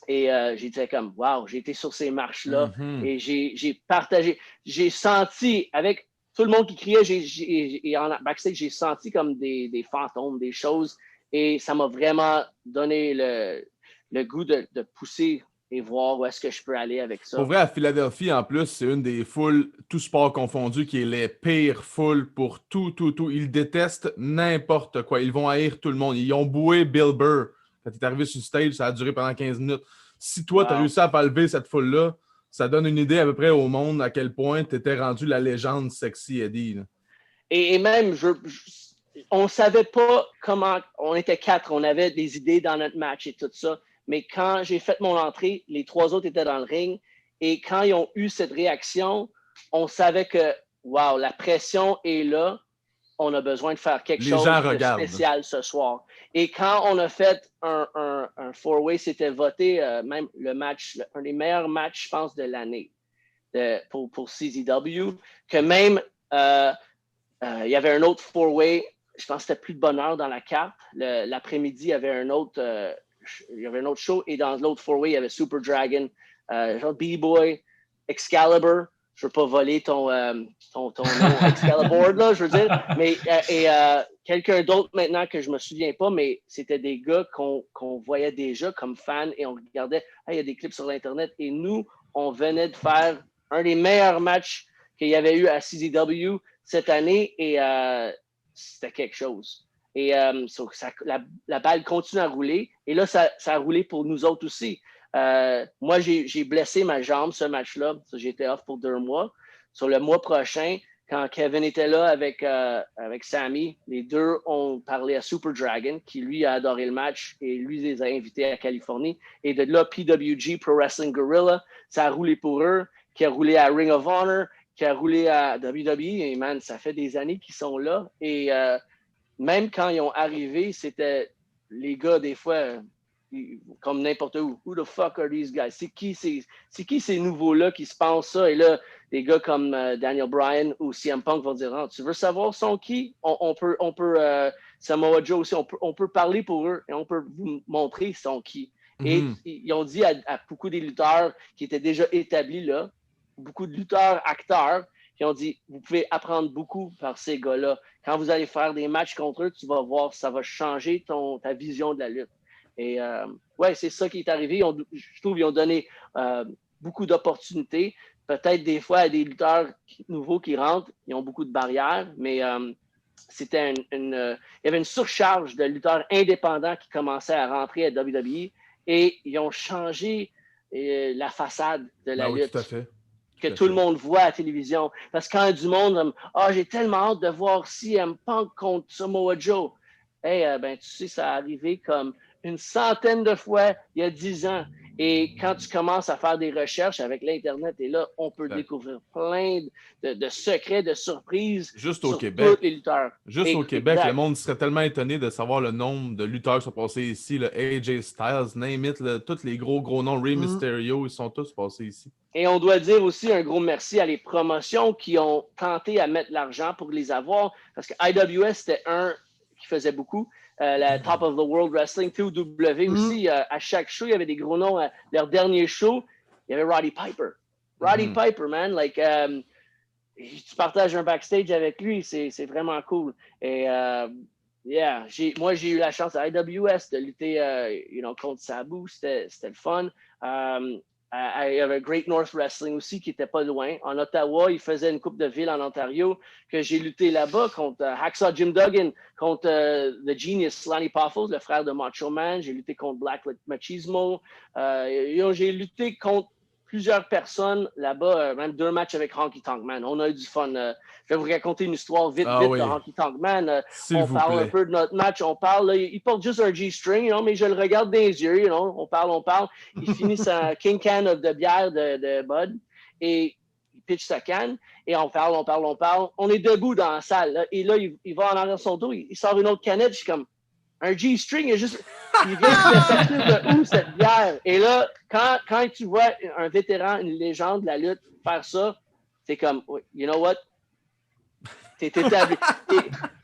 [SPEAKER 5] Et j'étais comme, wow, j'ai été sur ces marches-là et j'ai partagé, j'ai senti avec tout le monde qui criait, et en backstage, j'ai senti comme des fantômes, des choses. Et ça m'a vraiment donné le goût de pousser et voir où est-ce que je peux aller avec ça.
[SPEAKER 1] Pour vrai, à Philadelphie, en plus, c'est une des foules, tout sport confondu, qui est les pires foules pour tout. Ils détestent n'importe quoi. Ils vont haïr tout le monde. Ils ont boué Bill Burr. Quand il est arrivé sur le stage, ça a duré pendant 15 minutes. Si toi, tu as réussi à pas lever cette foule-là, ça donne une idée à peu près au monde à quel point tu étais rendu la légende Sexy Eddie.
[SPEAKER 5] Et même, on savait pas comment... On était 4, on avait des idées dans notre match et tout ça. Mais quand j'ai fait mon entrée, les 3 autres étaient dans le ring. Et quand ils ont eu cette réaction, on savait que, wow, la pression est là. On a besoin de faire quelque chose de spécial ce soir. Et quand on a fait un four-way, c'était voté même le match, un des meilleurs matchs, je pense, de l'année pour CZW. Que même, il y avait un autre four-way, je pense que c'était plus de bonne heure dans la carte. L'après-midi, il y avait un autre show. Et dans l'autre four-way, il y avait Super Dragon, B-Boy, Excalibur. Je ne veux pas voler ton nom Excalibur, là, je veux dire. Mais quelqu'un d'autre maintenant que je ne me souviens pas, mais c'était des gars qu'on voyait déjà comme fans et on regardait, il y a des clips sur l'Internet. Et nous, on venait de faire un des meilleurs matchs qu'il y avait eu à CZW cette année et c'était quelque chose. Et la balle continue à rouler. Et là, ça a roulé pour nous autres aussi. Moi, j'ai blessé ma jambe ce match-là. J'étais off pour 2 mois. Sur le mois prochain, quand Kevin était là avec Sami, les deux ont parlé à Super Dragon, qui lui a adoré le match et lui les a invités à Californie. Et de là, PWG, Pro Wrestling Guerrilla, ça a roulé pour eux, qui a roulé à Ring of Honor, qui a roulé à WWE. Et man, ça fait des années qu'ils sont là. Et même quand ils ont arrivé, c'était les gars, des fois, comme n'importe où. Who the fuck are these guys? C'est qui ces nouveaux-là qui se pensent ça? Et là, des gars comme Daniel Bryan ou CM Punk vont dire, tu veux savoir sont qui? On peut Samoa Joe aussi, on peut parler pour eux et on peut vous montrer sont qui. Et ils ont dit à beaucoup des lutteurs qui étaient déjà établis là, beaucoup de lutteurs, acteurs, qui ont dit, vous pouvez apprendre beaucoup par ces gars-là. Quand vous allez faire des matchs contre eux, tu vas voir, ça va changer ta vision de la lutte. Et ouais, c'est ça qui est arrivé. Je trouve qu'ils ont donné beaucoup d'opportunités. Peut-être des fois à des lutteurs nouveaux qui rentrent, ils ont beaucoup de barrières, mais c'était il y avait une surcharge de lutteurs indépendants qui commençaient à rentrer à WWE et ils ont changé la façade de la lutte.
[SPEAKER 1] Tout à fait.
[SPEAKER 5] Que tout le monde voit à la télévision. Parce que quand du monde j'ai tellement hâte de voir CM Punk contre Samoa Joe. Hey, ben, tu sais, ça a arrivé comme une centaine de fois il y a 10 ans. Et quand tu commences à faire des recherches avec l'Internet, et là, on peut découvrir plein de secrets, de surprises
[SPEAKER 1] juste au
[SPEAKER 5] sur
[SPEAKER 1] Québec.
[SPEAKER 5] tous les lutteurs.
[SPEAKER 1] Juste au Québec, le monde serait tellement étonné de savoir le nombre de lutteurs qui sont passés ici. Le AJ Styles, name it, tous les gros noms, Rey Mysterio, ils sont tous passés ici.
[SPEAKER 5] Et on doit dire aussi un gros merci à les promotions qui ont tenté à mettre l'argent pour les avoir. Parce que IWS, c'était un qui faisait beaucoup. La Top of the World Wrestling, TOW aussi, à chaque show, il y avait des gros noms. Leur dernier show, il y avait Roddy Piper. Roddy Piper, man, like, tu partages un backstage avec lui, c'est vraiment cool. Et yeah, moi, j'ai eu la chance à IWS de lutter contre Sabu, c'était le fun. Il y avait Great North Wrestling aussi qui n'était pas loin. En Ottawa, il faisait une coupe de ville en Ontario que j'ai lutté là-bas contre Hacksaw Jim Duggan, contre The Genius Lanny Poffo, le frère de Macho Man. J'ai lutté contre Black Machismo. J'ai lutté contre plusieurs personnes là-bas, même 2 matchs avec Honky Tonk Man. On a eu du fun. Je vais vous raconter une histoire vite de Honky Tonk Man. On parle un peu de notre match. On parle, là, il porte juste un G-string, mais je le regarde dans les yeux. On parle. Il finit sa King Can de bière de Bud et il pitch sa canne et on parle. On est debout dans la salle. Là, et là, il va en arrière de son dos, il sort une autre canette. Je suis comme, un G-string, il vient de sortir de où cette bière? Et là, quand tu vois un vétéran, une légende de la lutte faire ça, c'est comme, you know what? T'es établi.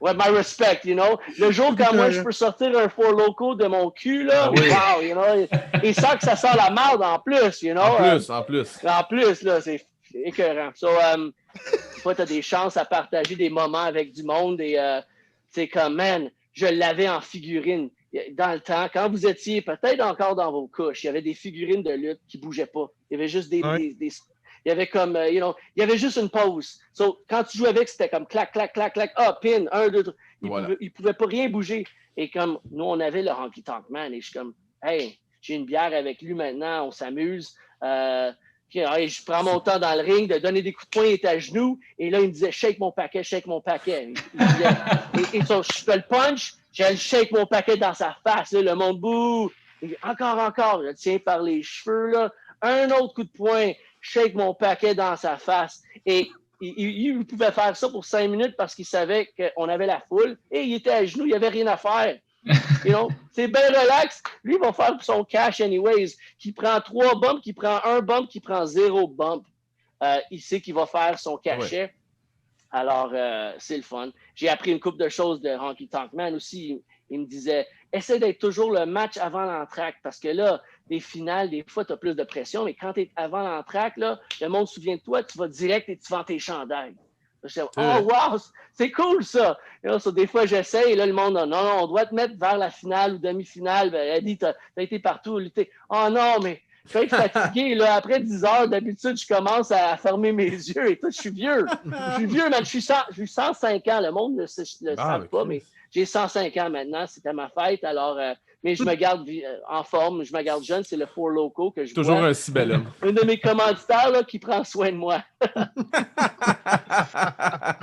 [SPEAKER 5] Ouais, my respect, you know? Le jour quand moi, je peux sortir un Four Loko de mon cul, là, wow, you know? Et sans que ça sent la merde en plus, you know?
[SPEAKER 1] En plus.
[SPEAKER 5] En plus, là, c'est écœurant. So, toi, t'as des chances à partager des moments avec du monde et c'est comme, man, je l'avais en figurine. Dans le temps, quand vous étiez peut-être encore dans vos couches, il y avait des figurines de lutte qui ne bougeaient pas. Il y avait juste il y avait comme, il y avait juste une pause. So, quand tu jouais avec, c'était comme clac, clac, clac, clac, pin, 1, 2, 3. Il ne pouvait pas rien bouger. Et comme nous, on avait le Honky Tonk Man, et je suis comme, hey, j'ai une bière avec lui maintenant, on s'amuse. Je prends mon temps dans le ring de donner des coups de poing, il était à genoux, et là, il me disait, shake mon paquet. Il disait, et je fais le punch, je shake mon paquet dans sa face, là, le monde bouh. Encore, je le tiens par les cheveux, là. Un autre coup de poing, shake mon paquet dans sa face. Et il pouvait faire ça pour 5 minutes parce qu'il savait qu'on avait la foule, et il était à genoux, il n'y avait rien à faire. C'est bien relax. Lui, il va faire son cash anyways. Qui prend 3 bumps, qui prend 1 bump, qui prend 0 bump. Il sait qu'il va faire son cachet. Ouais. Alors, c'est le fun. J'ai appris une couple de choses de Honky Tonk Man aussi. Il me disait, essaie d'être toujours le match avant l'entracte parce que là, les finales, des fois, tu as plus de pression, mais quand tu es avant l'entracte, là, le monde se souvient de toi, tu vas direct et tu vends tes chandails. Je dis, oh, wow, c'est cool ça. Des fois, j'essaie et là, le monde, non, on doit te mettre vers la finale ou demi-finale. Ben, elle dit, t'as été partout, lutter. Oh non, mais je vais être fatigué. Là, après 10 heures, d'habitude, je commence à fermer mes yeux et tout. Je suis vieux, man. Je suis 105 ans. Le monde ne le savent pas, mais j'ai 105 ans maintenant. C'était ma fête. Alors, mais je me garde en forme, je me garde jeune. C'est le Four Loko que je
[SPEAKER 1] toujours
[SPEAKER 5] vois.
[SPEAKER 1] Un si bel homme.
[SPEAKER 5] Un de mes commanditaires là, qui prend soin de moi.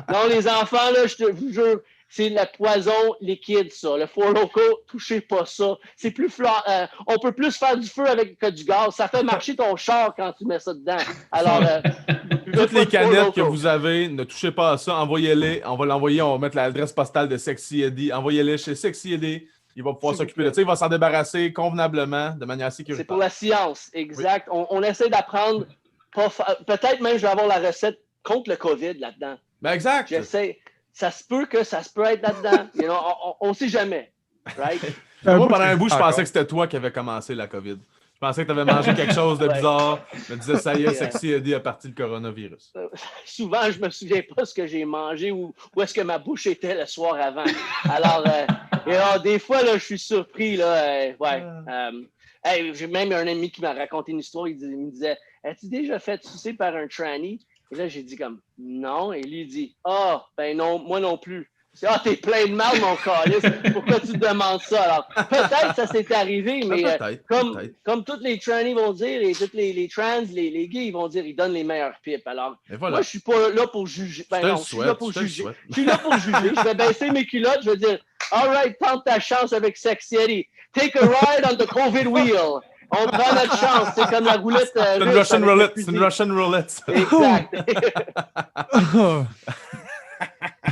[SPEAKER 5] Non, les enfants, là, je vous jure, c'est le poison liquide, ça. Le Four Loko, touchez pas ça. C'est plus on peut plus faire du feu avec que du gaz. Ça fait marcher ton char quand tu mets ça dedans. Alors,
[SPEAKER 1] toutes les canettes que vous avez, ne touchez pas à ça. Envoyez-les. On va l'envoyer. On va mettre l'adresse postale de Sexy Eddie. Envoyez-les chez Sexy Eddie. Il va pouvoir s'occuper de ça. Il va s'en débarrasser convenablement, de manière sécuritaire.
[SPEAKER 5] C'est pour la science, exact. Oui. On essaie d'apprendre. Peut-être même je vais avoir la recette contre le COVID là-dedans.
[SPEAKER 1] Ben exact.
[SPEAKER 5] J'essaie. Ça se peut être là-dedans. On ne sait jamais. Right?
[SPEAKER 1] Moi, pendant un bout, je pensais que c'était toi qui avais commencé la COVID. Je pensais que tu avais mangé quelque chose de bizarre. Je me disais, ça y est, Sexy Eddie a parti le coronavirus.
[SPEAKER 5] Souvent, je me souviens pas ce que j'ai mangé ou où est-ce que ma bouche était le soir avant. Alors, des fois, là, je suis surpris. Là, j'ai même un ami qui m'a raconté une histoire. Il me disait, as-tu déjà fait sucer par un tranny? Et là, j'ai dit comme, non. Et lui, il dit, ben non, moi non plus. T'es plein de mal, mon calice. Pourquoi tu te demandes ça? Alors, peut-être que ça s'est arrivé, mais comme tous les trannies vont dire, et tous les trans, les gays, ils vont dire, ils donnent les meilleures pipes. Alors, moi, je suis pas là pour juger. Ben non, je suis là pour juger. Je suis là pour juger. Je vais baisser mes culottes, je vais dire, all right, tente ta chance avec Sexy Eddie. Take a ride on the COVID wheel. On prend notre chance. C'est comme la roulette.
[SPEAKER 1] C'est une Russian roulette. C'est une Russian roulette.
[SPEAKER 5] Exact.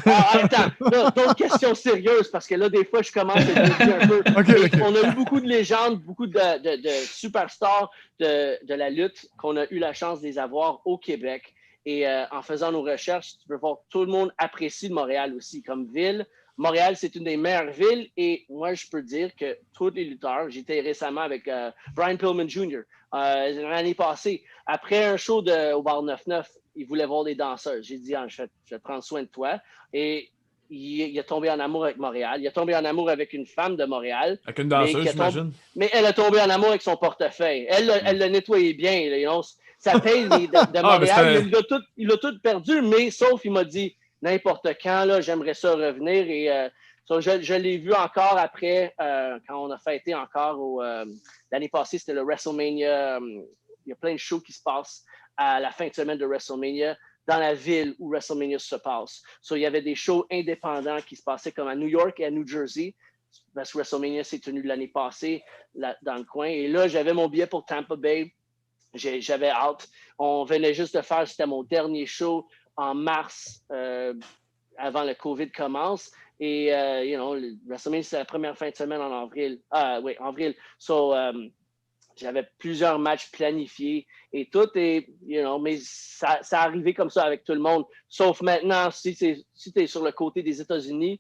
[SPEAKER 5] Attends, d'autres questions sérieuses, parce que là, des fois, je commence à dévier un peu.
[SPEAKER 2] Okay.
[SPEAKER 5] On a eu beaucoup de légendes, beaucoup de superstars de la lutte qu'on a eu la chance de les avoir au Québec. Et en faisant nos recherches, tu peux voir que tout le monde apprécie Montréal aussi comme ville. Montréal, c'est une des meilleures villes. Et moi, je peux dire que tous les lutteurs, j'étais récemment avec Brian Pillman Jr. L'année passée, après un show au bar 99, il voulait voir des danseuses. J'ai dit, je vais prendre soin de toi. Et il a tombé en amour avec Montréal. Il a tombé en amour avec une femme de Montréal.
[SPEAKER 1] Avec une danseuse, j'imagine.
[SPEAKER 5] Mais elle a tombé en amour avec son portefeuille. Elle l'a nettoyé bien. Là, ça paye de Montréal. Il a tout perdu, mais sauf, il m'a dit, n'importe quand, là, j'aimerais ça revenir. Et je l'ai vu encore après, quand on a fêté encore l'année passée, c'était le WrestleMania. Il y a plein de shows qui se passent à la fin de semaine de WrestleMania dans la ville où WrestleMania se passe. Il y avait des shows indépendants qui se passaient comme à New York et à New Jersey, parce que WrestleMania s'est tenu l'année passée dans le coin. Et là, j'avais mon billet pour Tampa Bay. J'avais hâte. On venait juste de faire, c'était mon dernier show en mars, avant le COVID commence. Et, WrestleMania, c'est la première fin de semaine en avril. Avril. J'avais plusieurs matchs planifiés et tout. Et, mais ça arrivait comme ça avec tout le monde. Sauf maintenant, si tu es sur le côté des États-Unis,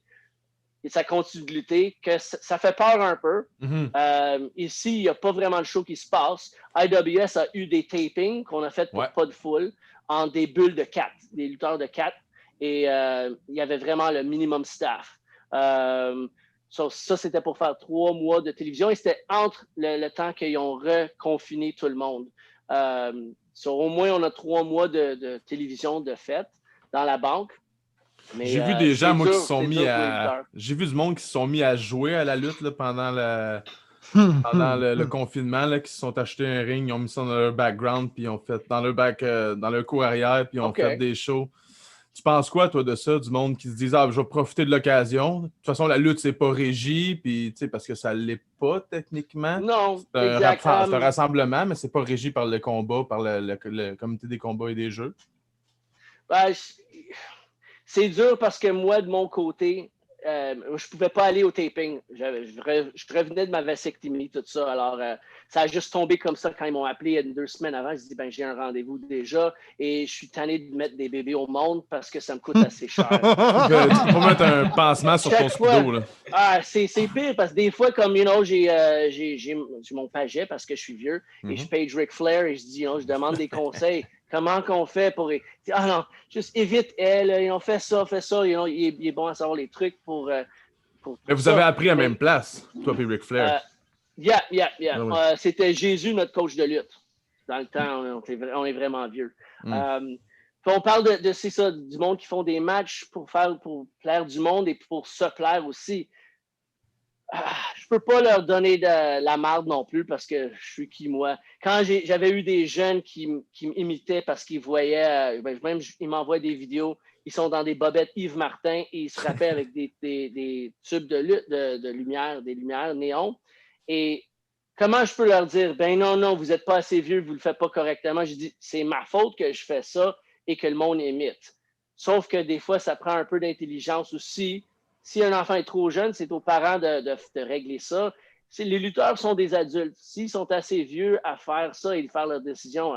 [SPEAKER 5] et ça continue de lutter, que ça fait peur un peu.
[SPEAKER 1] Mm-hmm.
[SPEAKER 5] Ici, il n'y a pas vraiment de show qui se passe. IWS a eu des tapings qu'on a fait pour pas de foule, en des bulles de 4, des lutteurs de 4. Et il y avait vraiment le minimum staff. Ça, c'était pour faire 3 mois de télévision. Et c'était entre le temps qu'ils ont reconfiné tout le monde. Au moins, on a 3 mois de télévision de fête dans la banque.
[SPEAKER 1] J'ai vu des gens, moi, qui se sont mis à... J'ai vu du monde qui se sont mis à jouer à la lutte là, pendant le confinement, là, qui se sont achetés un ring, ils ont mis ça dans leur background, puis ils ont fait dans leur cour arrière, puis ils ont fait des shows. Tu penses quoi, toi, de ça, du monde qui se disent « Ah, je vais profiter de l'occasion. De toute façon, la lutte, c'est pas régi, puis, parce que ça l'est pas, techniquement.
[SPEAKER 5] Non,
[SPEAKER 1] c'est un rassemblement, mais c'est pas régi par le combat, par le comité des combats et des jeux.
[SPEAKER 5] Ben, c'est dur parce que moi, de mon côté, je pouvais pas aller au taping. Je revenais de ma vasectomie, tout ça. Alors, ça a juste tombé comme ça quand ils m'ont appelé 2 semaines avant. Je dis, j'ai un rendez-vous déjà et je suis tanné de mettre des bébés au monde parce que ça me coûte assez cher.
[SPEAKER 1] Tu peux pas mettre un pansement sur ton scudo, là.
[SPEAKER 5] C'est pire parce que des fois, comme, j'ai mon paget parce que je suis vieux et je page Ric Flair et je dis, je demande des conseils. Comment qu'on fait pour... Ah non, juste évite elle, on fait ça, il est bon à savoir les trucs pour
[SPEAKER 1] mais vous avez appris à la même place, toi et Ric Flair.
[SPEAKER 5] Yeah.
[SPEAKER 1] Ah oui.
[SPEAKER 5] C'était Jésus, notre coach de lutte. Dans le temps, on est vraiment vieux. On parle c'est ça, du monde qui font des matchs pour plaire du monde et pour se plaire aussi. Je peux pas leur donner de la marde non plus parce que je suis qui, moi. Quand j'avais eu des jeunes qui m'imitaient parce qu'ils voyaient, même ils m'envoient des vidéos, ils sont dans des bobettes Yves Martin et ils se frappaient avec des tubes de lumière, des lumières néon. Et comment je peux leur dire, non, vous n'êtes pas assez vieux, vous ne le faites pas correctement. Je dis, c'est ma faute que je fais ça et que le monde imite. Sauf que des fois, ça prend un peu d'intelligence aussi. Si un enfant est trop jeune, c'est aux parents de régler ça. Les lutteurs sont des adultes. S'ils sont assez vieux à faire ça et de faire leur décision,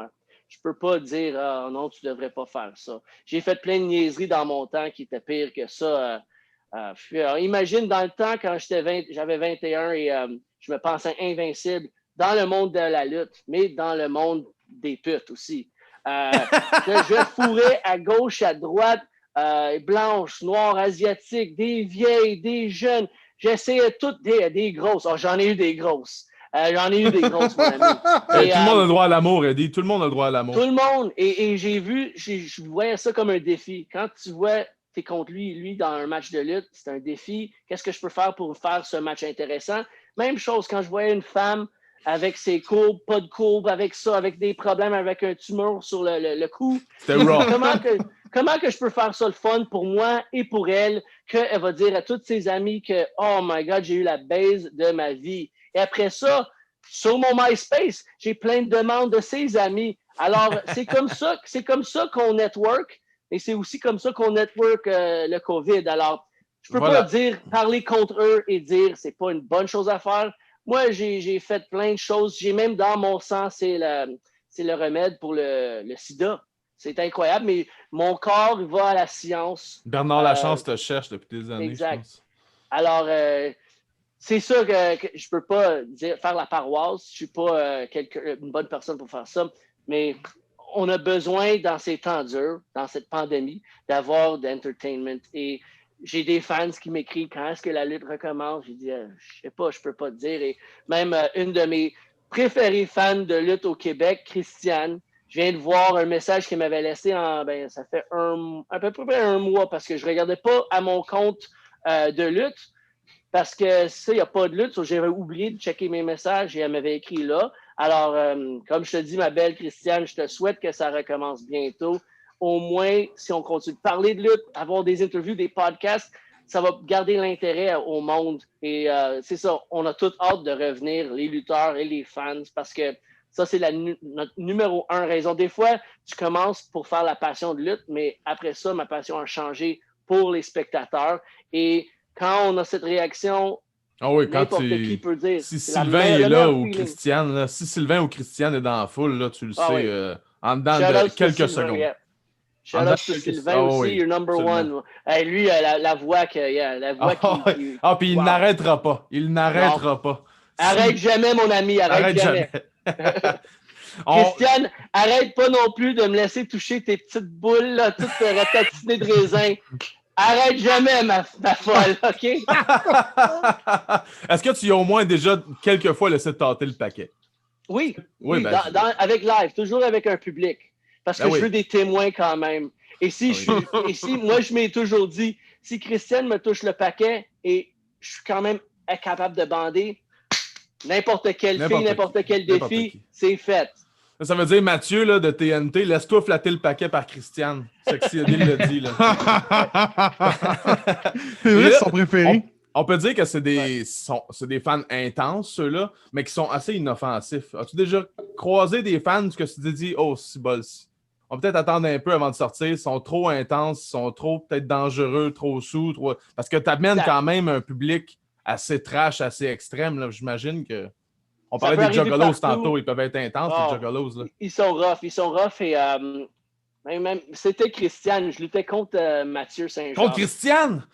[SPEAKER 5] je peux pas dire non, tu devrais pas faire ça. J'ai fait plein de niaiseries dans mon temps qui étaient pires que ça Alors, imagine dans le temps, quand j'avais 21 et je me pensais invincible dans le monde de la lutte, mais dans le monde des putes aussi. Je fourrais à gauche, à droite, blanches, noires, asiatiques, des vieilles, des jeunes. J'essayais toutes des grosses. Oh, j'en ai eu des grosses. J'en ai eu des grosses, mon ami. Et,
[SPEAKER 1] tout le monde a le droit à l'amour, Eddie. Tout le monde a le droit à l'amour.
[SPEAKER 5] tout le monde. Et je voyais ça comme un défi. Quand tu vois, tu es contre lui dans un match de lutte, c'est un défi. Qu'est-ce que je peux faire pour faire ce match intéressant? Même chose quand je voyais une femme avec ses courbes, pas de courbes, avec ça, avec des problèmes, avec un tumeur sur le cou.
[SPEAKER 1] C'était raw.
[SPEAKER 5] Comment que je peux faire ça le fun pour moi et pour elle, qu'elle va dire à toutes ses amies que « Oh my God, j'ai eu la base de ma vie. » Et après ça, sur mon MySpace, j'ai plein de demandes de ses amis. Alors, c'est comme ça qu'on network, et c'est aussi comme ça qu'on network le COVID. Alors, je peux pas parler contre eux et dire c'est pas une bonne chose à faire. Moi, j'ai fait plein de choses. J'ai même dans mon sang, c'est le remède pour le sida. C'est incroyable, mais mon corps va à la science.
[SPEAKER 1] Bernard Lachance te cherche depuis des années,
[SPEAKER 5] exact.
[SPEAKER 1] je pense.
[SPEAKER 5] Alors, c'est sûr que je peux pas faire la paroisse. Je suis pas une bonne personne pour faire ça, mais on a besoin, dans ces temps durs, dans cette pandémie, d'avoir d'entertainment. Et j'ai des fans qui m'écrivent quand est-ce que la lutte recommence. J'ai dit, je sais pas, je peux pas te dire. Et même une de mes préférées fans de lutte au Québec, Christiane, je viens de voir un message qu'elle m'avait laissé ça fait à peu près un mois parce que je regardais pas à mon compte de lutte. Parce que ça, il n'y a pas de lutte. J'avais oublié de checker mes messages et elle m'avait écrit là. Alors, comme je te dis, ma belle Christiane, je te souhaite que ça recommence bientôt. Au moins, si on continue de parler de lutte, avoir des interviews, des podcasts, ça va garder l'intérêt au monde. Et c'est ça, on a toute hâte de revenir, les lutteurs et les fans, parce que ça, c'est notre numéro 1 raison. Des fois, tu commences pour faire la passion de lutte, mais après ça, ma passion a changé pour les spectateurs. Et quand on a cette réaction, n'importe qui peut dire.
[SPEAKER 1] Si Sylvain est là ou Christiane, là, si Sylvain ou Christiane est dans la foule, là, tu le sais, en dedans de quelques secondes.
[SPEAKER 5] Yeah. Shout out to Sylvain aussi, your number one. Lui, la voix qui.
[SPEAKER 1] Puis il n'arrêtera pas. Il n'arrêtera pas.
[SPEAKER 5] Arrête jamais, mon ami. Arrête jamais. Christiane, arrête pas non plus de me laisser toucher tes petites boules, là, toutes ratatinées de raisin. Arrête jamais, ma folle, OK?
[SPEAKER 1] Est-ce que tu y as au moins déjà quelques fois laissé tâter le paquet?
[SPEAKER 5] Oui, avec live, toujours avec un public. Parce que je veux des témoins quand même. Et si moi, je m'ai toujours dit, si Christiane me touche le paquet et je suis quand même capable de bander, n'importe quelle fille, n'importe quel défi, c'est fait.
[SPEAKER 1] Ça veut dire, Mathieu, là, de TNT, laisse-toi flatter le paquet par Christiane. Sexy Eddie le dit, là.
[SPEAKER 2] C'est vrai, c'est son préféré.
[SPEAKER 1] On peut dire que c'est des fans intenses, ceux-là, mais qui sont assez inoffensifs. As-tu déjà croisé des fans que tu te dis, oh, si bol, on va peut-être attendre un peu avant de sortir, ils sont trop intenses, ils sont trop peut-être dangereux, trop sous, trop... Parce que tu amènes quand même un public assez trash, assez extrême, là. J'imagine que... On parlait des juggalos tantôt, ils peuvent être intenses, les juggalos. Là.
[SPEAKER 5] Ils sont rough et même c'était Christiane, je luttais contre Mathieu Saint-Jean.
[SPEAKER 1] Contre Christiane?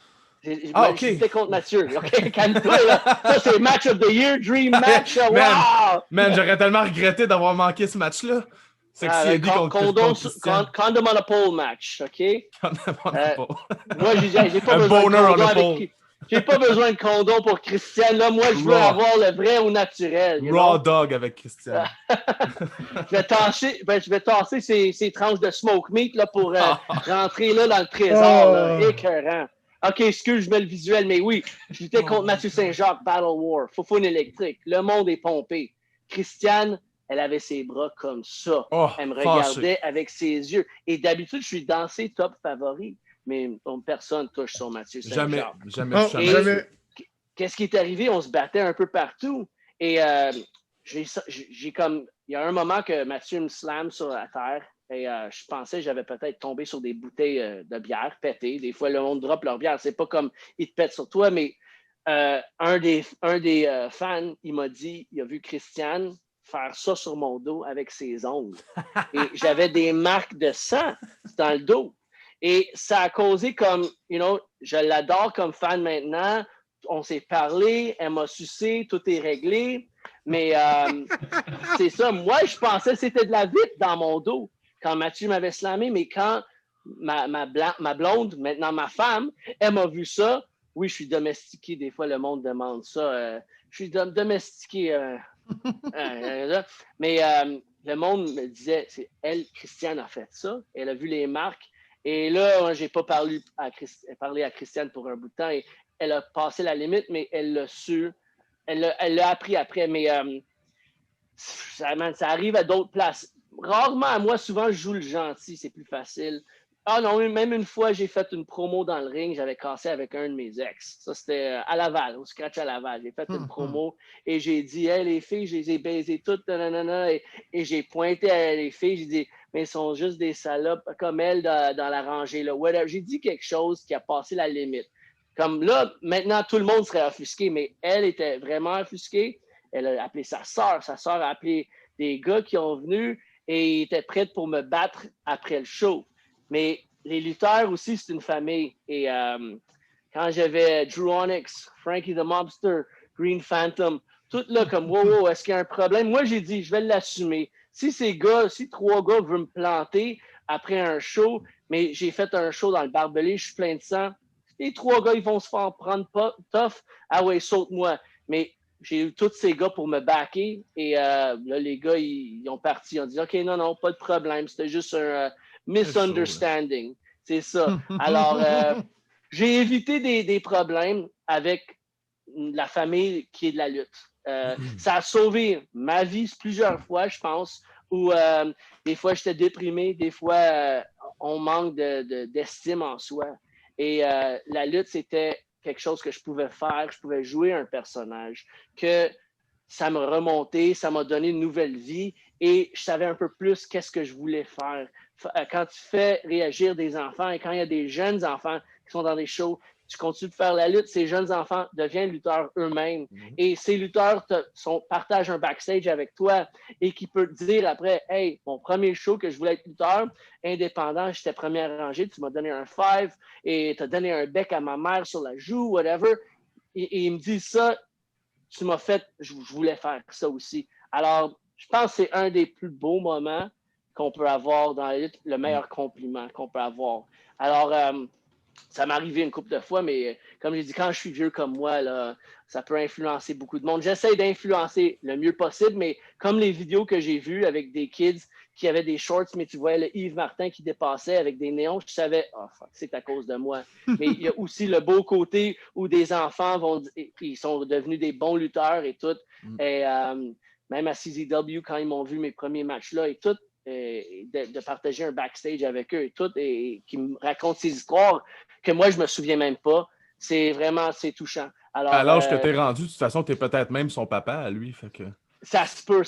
[SPEAKER 5] Je luttais contre Mathieu. OK, calme-toi, là. Ça, c'est Match of the Year, Dream Match. Wow!
[SPEAKER 1] Man, j'aurais tellement regretté d'avoir manqué ce match-là. Sexy Eddie contre Christiane.
[SPEAKER 5] Condom on a pole match, OK?
[SPEAKER 1] Condom on a pole.
[SPEAKER 5] Moi, j'ai pas besoin de condom avec... J'ai pas besoin de condom pour Christiane. Là, moi, je veux avoir le vrai au naturel.
[SPEAKER 1] Raw dog avec Christiane.
[SPEAKER 5] Je vais tasser ces tranches de smoke meat là, pour rentrer là, dans le trésor. Écœurant. OK, excuse, je mets le visuel, mais oui, j'étais contre Mathieu Saint-Jacques, Battle War, Foufoune électrique. Le monde est pompé. Christiane, elle avait ses bras comme ça. Elle me regardait avec ses yeux. Et d'habitude, je suis dans ses top favoris. Mais personne touche sur Mathieu Saint-Jacques.
[SPEAKER 1] Jamais.
[SPEAKER 5] Qu'est-ce qui est arrivé? On se battait un peu partout. Et j'ai comme... Il y a un moment que Mathieu me slam sur la terre et je pensais que j'avais peut-être tombé sur des bouteilles de bière pétées. Des fois, le monde drop leur bière. C'est pas comme ils te pètent sur toi, mais un des fans, il m'a dit, il a vu Christiane faire ça sur mon dos avec ses ongles. Et j'avais des marques de sang dans le dos. Et ça a causé comme, je l'adore comme fan maintenant. On s'est parlé, elle m'a sucé, tout est réglé. Mais c'est ça. Moi, je pensais que c'était de la vitre dans mon dos quand Mathieu m'avait slamé. Mais quand ma blonde, maintenant ma femme, elle m'a vu ça. Oui, je suis domestiqué. Des fois, le monde demande ça. Je suis domestiqué. Mais le monde me disait, c'est elle, Christiane, a fait ça. Elle a vu les marques. Et là, j'ai pas parlé à Christiane pour un bout de temps. Et elle a passé la limite, mais elle l'a su. Elle l'a appris après. Mais ça arrive à d'autres places. Rarement à moi, souvent, je joue le gentil. C'est plus facile. Ah non, même une fois, j'ai fait une promo dans le ring. J'avais cassé avec un de mes ex. Ça, c'était à Laval, au scratch à Laval. J'ai fait une promo et j'ai dit, hey, les filles, je les ai baisées toutes. Nanana, et j'ai pointé à les filles. J'ai dit, mais elles sont juste des salopes comme elles dans la rangée. Là. J'ai dit quelque chose qui a passé la limite. Comme là, maintenant, tout le monde serait offusqué, mais elle était vraiment offusquée. Elle a appelé sa sœur. Sa sœur a appelé des gars qui ont venu et étaient prêts pour me battre après le show. Mais les lutteurs aussi, c'est une famille. Et quand j'avais Drew Onyx, Frankie the Mobster, Green Phantom, tout là comme wow, est-ce qu'il y a un problème? Moi, j'ai dit, je vais l'assumer. Si 3 gars veulent me planter après un show, mais j'ai fait un show dans le barbelé, je suis plein de sang, les 3 gars, ils vont se faire prendre tough. Ah ouais, saute-moi. Mais j'ai eu tous ces gars pour me backer. Et là, les gars, ils ont parti. Ils ont dit, OK, non, pas de problème. C'était juste un misunderstanding. C'est ça. Alors, j'ai évité des problèmes avec la famille qui est de la lutte. Ça a sauvé ma vie plusieurs fois, je pense, où des fois, j'étais déprimé. Des fois, on manque d'estime en soi. Et la lutte, c'était quelque chose que je pouvais faire. Je pouvais jouer un personnage que ça m'a remonté, ça m'a donné une nouvelle vie et je savais un peu plus qu'est-ce que je voulais faire. Quand tu fais réagir des enfants et quand il y a des jeunes enfants qui sont dans des shows, tu continues de faire la lutte, ces jeunes enfants deviennent lutteurs eux-mêmes. Et ces lutteurs partagent un backstage avec toi et qui peut te dire après, hey, mon premier show que je voulais être lutteur, indépendant, j'étais première rangée, tu m'as donné un 5 et tu as donné un bec à ma mère sur la joue, whatever. Et ils me disent ça, tu m'as fait, je voulais faire ça aussi. Alors, je pense que c'est un des plus beaux moments qu'on peut avoir dans la lutte, le meilleur compliment qu'on peut avoir. Alors, ça m'est arrivé une couple de fois, mais comme j'ai dit, quand je suis vieux comme moi, là, ça peut influencer beaucoup de monde. J'essaie d'influencer le mieux possible, mais comme les vidéos que j'ai vues avec des kids qui avaient des shorts, mais tu voyais le Yves Martin qui dépassait avec des néons, je savais, c'est à cause de moi. Mais il y a aussi le beau côté où des enfants ils sont devenus des bons lutteurs et tout. Et même à CZW, quand ils m'ont vu mes premiers matchs-là et tout, de partager un backstage avec eux et tout, et qui me racontent ces histoires que moi, je me souviens même pas. C'est touchant. Alors,
[SPEAKER 1] à l'âge que t'es rendu, de toute façon, t'es peut-être même son papa à lui. Fait que...
[SPEAKER 5] Ça se peut.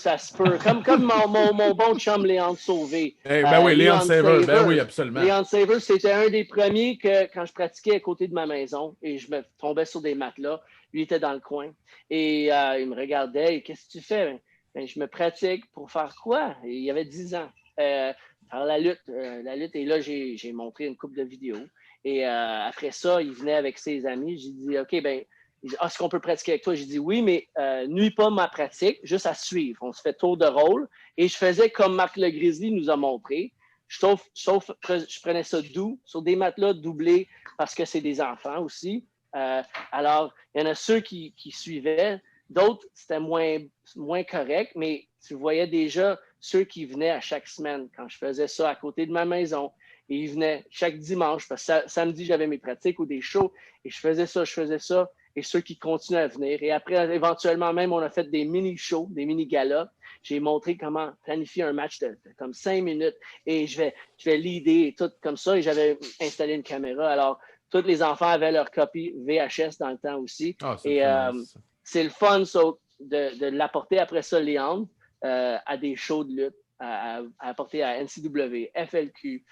[SPEAKER 5] Comme mon bon chum Léon Sauvé.
[SPEAKER 1] Ben oui, Léon Saver. Ben oui, absolument.
[SPEAKER 5] Léon Saver, c'était un des premiers que quand je pratiquais à côté de ma maison et je me tombais sur des matelas, lui était dans le coin. Et il me regardait. Qu'est-ce que tu fais? Ben, je me pratique pour faire quoi? Et il y avait 10 ans. Faire la lutte. Et là, j'ai montré une couple de vidéos. Et après ça, il venait avec ses amis. J'ai dit, OK, ben, il dit, est-ce qu'on peut pratiquer avec toi? J'ai dit oui, mais nuis pas ma pratique, juste à suivre. On se fait tour de rôle. Et je faisais comme Marc Le Grizzly nous a montré. Sauf je prenais ça doux, sur des matelas doublés, parce que c'est des enfants aussi. Alors, il y en a ceux qui suivaient. D'autres, c'était moins correct, mais tu voyais déjà ceux qui venaient à chaque semaine quand je faisais ça à côté de ma maison. Et ils venaient chaque dimanche, parce que samedi, j'avais mes pratiques ou des shows, et je faisais ça. Et ceux qui continuent à venir. Et après, éventuellement, même, on a fait des mini-shows, des mini-galas. J'ai montré comment planifier un match de comme 5 minutes. Et je vais leader et tout comme ça. Et j'avais installé une caméra. Alors, tous les enfants avaient leur copie VHS dans le temps aussi. Et nice. C'est le fun ça, de l'apporter après ça, Léandre, à des shows de lutte, à apporter à NCW, FLQ,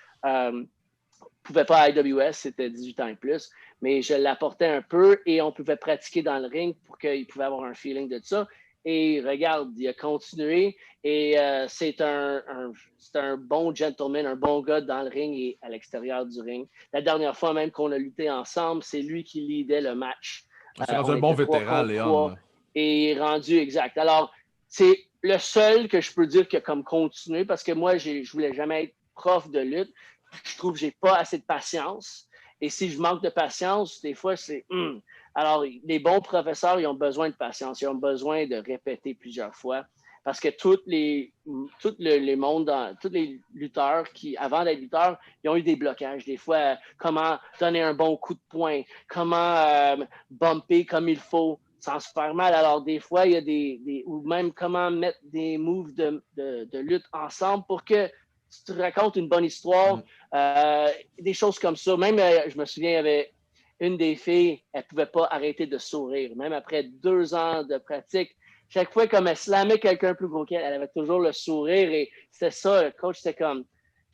[SPEAKER 5] pouvait pas à IWS, c'était 18 ans et plus, mais je l'apportais un peu et on pouvait pratiquer dans le ring pour qu'il pouvait avoir un feeling de ça. Et regarde, il a continué. Et c'est un bon gentleman, un bon gars dans le ring et à l'extérieur du ring. La dernière fois même qu'on a lutté ensemble, c'est lui qui leadait le match.
[SPEAKER 1] C'est rendu un bon vétéran, Léon.
[SPEAKER 5] Et rendu exact. Alors, c'est le seul que je peux dire qui a comme continué parce que moi, je voulais jamais être prof de lutte. Je trouve que j'ai pas assez de patience. Et si je manque de patience, des fois, c'est... Alors, les bons professeurs, ils ont besoin de patience. Ils ont besoin de répéter plusieurs fois. Parce que tous les lutteurs qui, avant d'être lutteurs, ils ont eu des blocages. Des fois, comment donner un bon coup de poing, comment bumper comme il faut sans se faire mal. Alors, des fois, il y a ou même comment mettre des moves de lutte ensemble pour que tu te racontes une bonne histoire, des choses comme ça. Même, je me souviens, il y avait une des filles, elle ne pouvait pas arrêter de sourire. Même après 2 ans de pratique, chaque fois comme elle slammait quelqu'un plus gros qu'elle, elle avait toujours le sourire. Et c'était ça, le coach, c'était comme,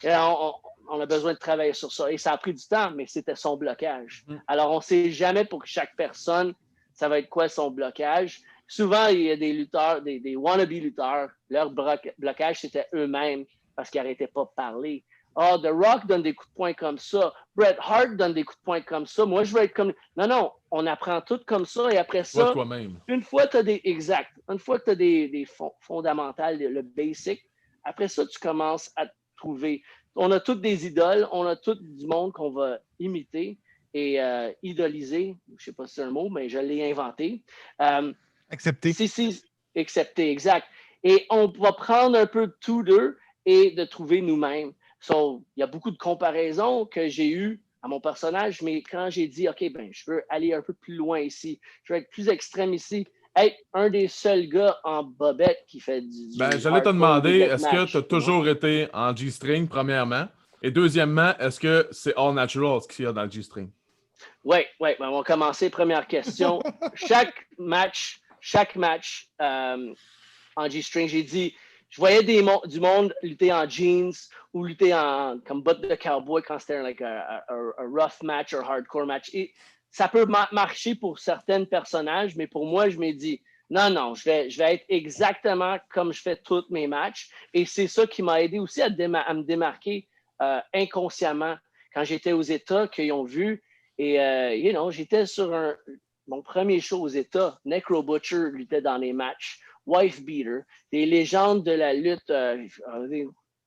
[SPEAKER 5] on a besoin de travailler sur ça. Et ça a pris du temps, mais c'était son blocage. Alors, on ne sait jamais pour chaque personne, ça va être quoi son blocage. Souvent, il y a des lutteurs, des wannabe lutteurs, leur blocage, c'était eux-mêmes parce qu'ils n'arrêtaient pas de parler. Ah, The Rock donne des coups de poing comme ça. Bret Hart donne des coups de poing comme ça. Moi, je veux être comme... Non, on apprend tout comme ça. Et après ça, une fois que tu as des fondamentales, le basic, après ça, tu commences à te trouver. On a toutes des idoles. On a tout du monde qu'on va imiter et idoliser. Je ne sais pas si c'est un mot, mais je l'ai inventé.
[SPEAKER 2] Accepter.
[SPEAKER 5] Accepter, exact. Et on va prendre un peu de tous deux et de trouver nous-mêmes. Il y a beaucoup de comparaisons que j'ai eues à mon personnage, mais quand j'ai dit, OK, je veux aller un peu plus loin ici, je veux être plus extrême ici, être un des seuls gars en bobette qui fait du
[SPEAKER 1] j'allais te demander, est-ce que tu as toujours été en G-string, premièrement? Et deuxièmement, est-ce que c'est all natural ce qu'il y a dans le G-string?
[SPEAKER 5] Oui. On va commencer. Première question. Chaque match en G-string, j'ai dit, je voyais du monde lutter en jeans ou lutter comme botte de cowboy quand c'était un rough match ou un hardcore match. Et ça peut marcher pour certains personnages, mais pour moi, je m'ai dit, non, je vais être exactement comme je fais tous mes matchs. Et c'est ça qui m'a aidé aussi à me démarquer inconsciemment quand j'étais aux États, qu'ils ont vu. Et, j'étais sur mon premier show aux États. Necro Butcher luttait dans les matchs. Wife Beater, des légendes de la lutte,